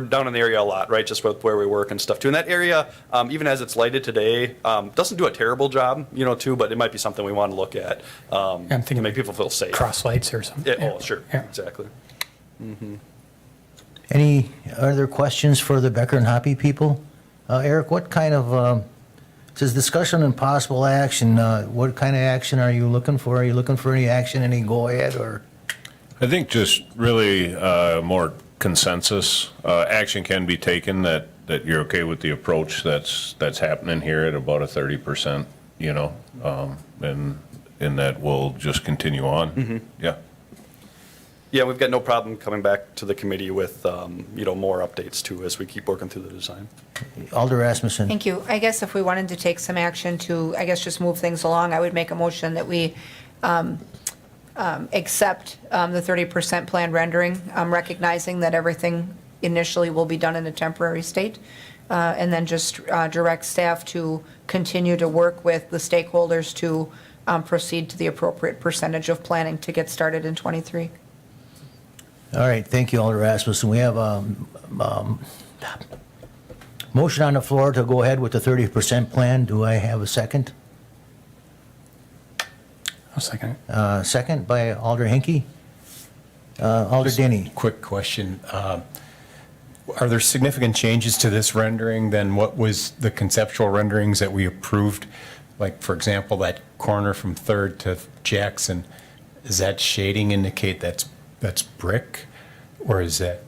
down in the area a lot, right, just with where we work and stuff, too. And that area, even as it's lighted today, doesn't do a terrible job, too, but it might be something we want to look at I'm thinking to make people feel safe. Cross lights or something. Yeah, oh, sure, Yeah. exactly. Any other questions for the Becker and Hoppy people? Eric, what kind of, it says discussion and possible action, what kind of action are you looking for? Are you looking for any action, any go-ahead, or? I think just really more consensus. Action can be taken that you're okay with the approach that's happening here at about a 30%, and that will just continue on. Yeah. Yeah, we've got no problem coming back to the committee with, more updates, too, as we keep working through the design. Alder Rasmussen. Thank you. I guess if we wanted to take some action to, just move things along, I would make a motion that we accept the 30% plan rendering, recognizing that everything initially will be done in a temporary state, and then just direct staff to continue to work with the stakeholders to proceed to the appropriate percentage of planning to get started in '23. All right, thank you, Alder Rasmussen. We have a motion on the floor to go ahead with the 30% plan. Do I have a second? I'll second it. Second by Alder Henke. Alder Denny. Quick question. Are there significant changes to this rendering than what was the conceptual renderings that we approved? Like, for example, that corner from Third to Jackson, does that shading indicate that's brick? Or is that,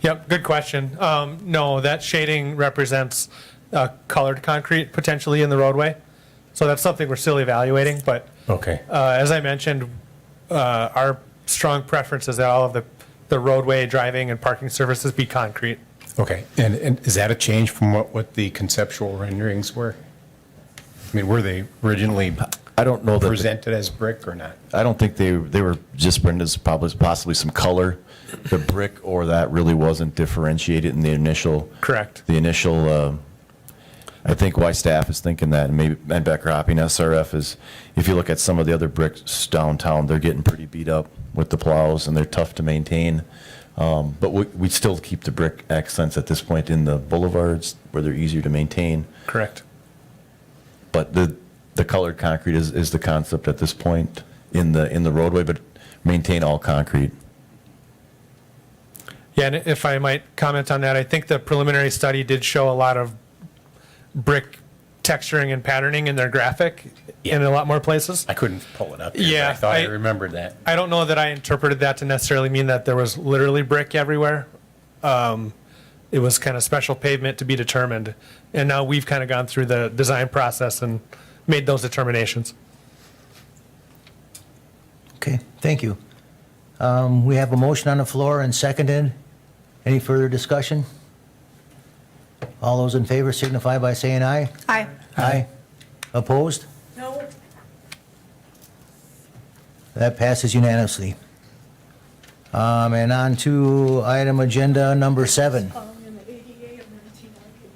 Yep, good question. No, that shading represents colored concrete potentially in the roadway. So that's something we're still evaluating, but okay. as I mentioned, our strong preference is that all of the roadway driving and parking surfaces be concrete. Okay, and is that a change from what the conceptual renderings were? I mean, were they originally I don't know that. presented as brick or not? I don't think they were just printed as possibly some color. The brick or that really wasn't differentiated in the initial. Correct. The initial, I think why staff is thinking that, and maybe, and Becker Hopping SRF is, if you look at some of the other bricks downtown, they're getting pretty beat up with the plows and they're tough to maintain. But we still keep the brick accents at this point in the boulevards where they're easier to maintain. Correct. But the colored concrete is the concept at this point in the roadway, but maintain all concrete. Yeah, and if I might comment on that, I think the preliminary study did show a lot of brick texturing and patterning in their graphic in a lot more places. I couldn't pull it up here, Yeah, but I thought I I- remembered that. I don't know that I interpreted that to necessarily mean that there was literally brick everywhere. It was kind of special pavement to be determined. And now we've kind of gone through the design process and made those determinations. Okay, thank you. We have a motion on the floor and seconded. Any further discussion? All those in favor signify by saying aye. Aye. Aye. Opposed? No, That passes unanimously. And on to item agenda number 7. in the ADA of 1990,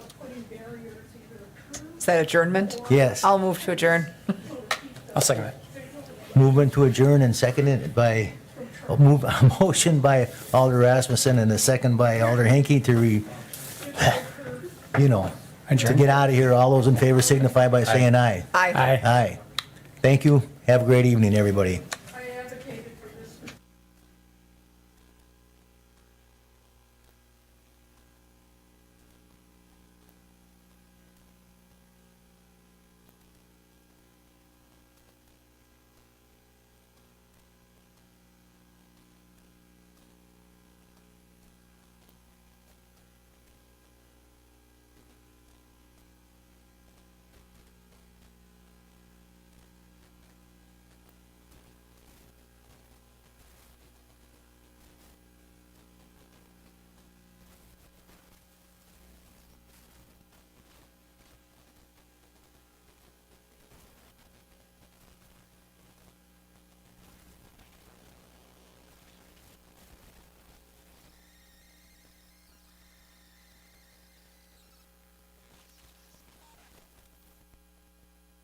of putting barriers either Is that adjournment? Yes. I'll move to adjourn. I'll second that. Movement to adjourn and seconded by, a motion by Alder Rasmussen and a second by Alder Henke to to Adjourn. get out of here. All those in favor signify by saying aye. Aye. Aye. Aye. Thank you. Have a great evening, everybody.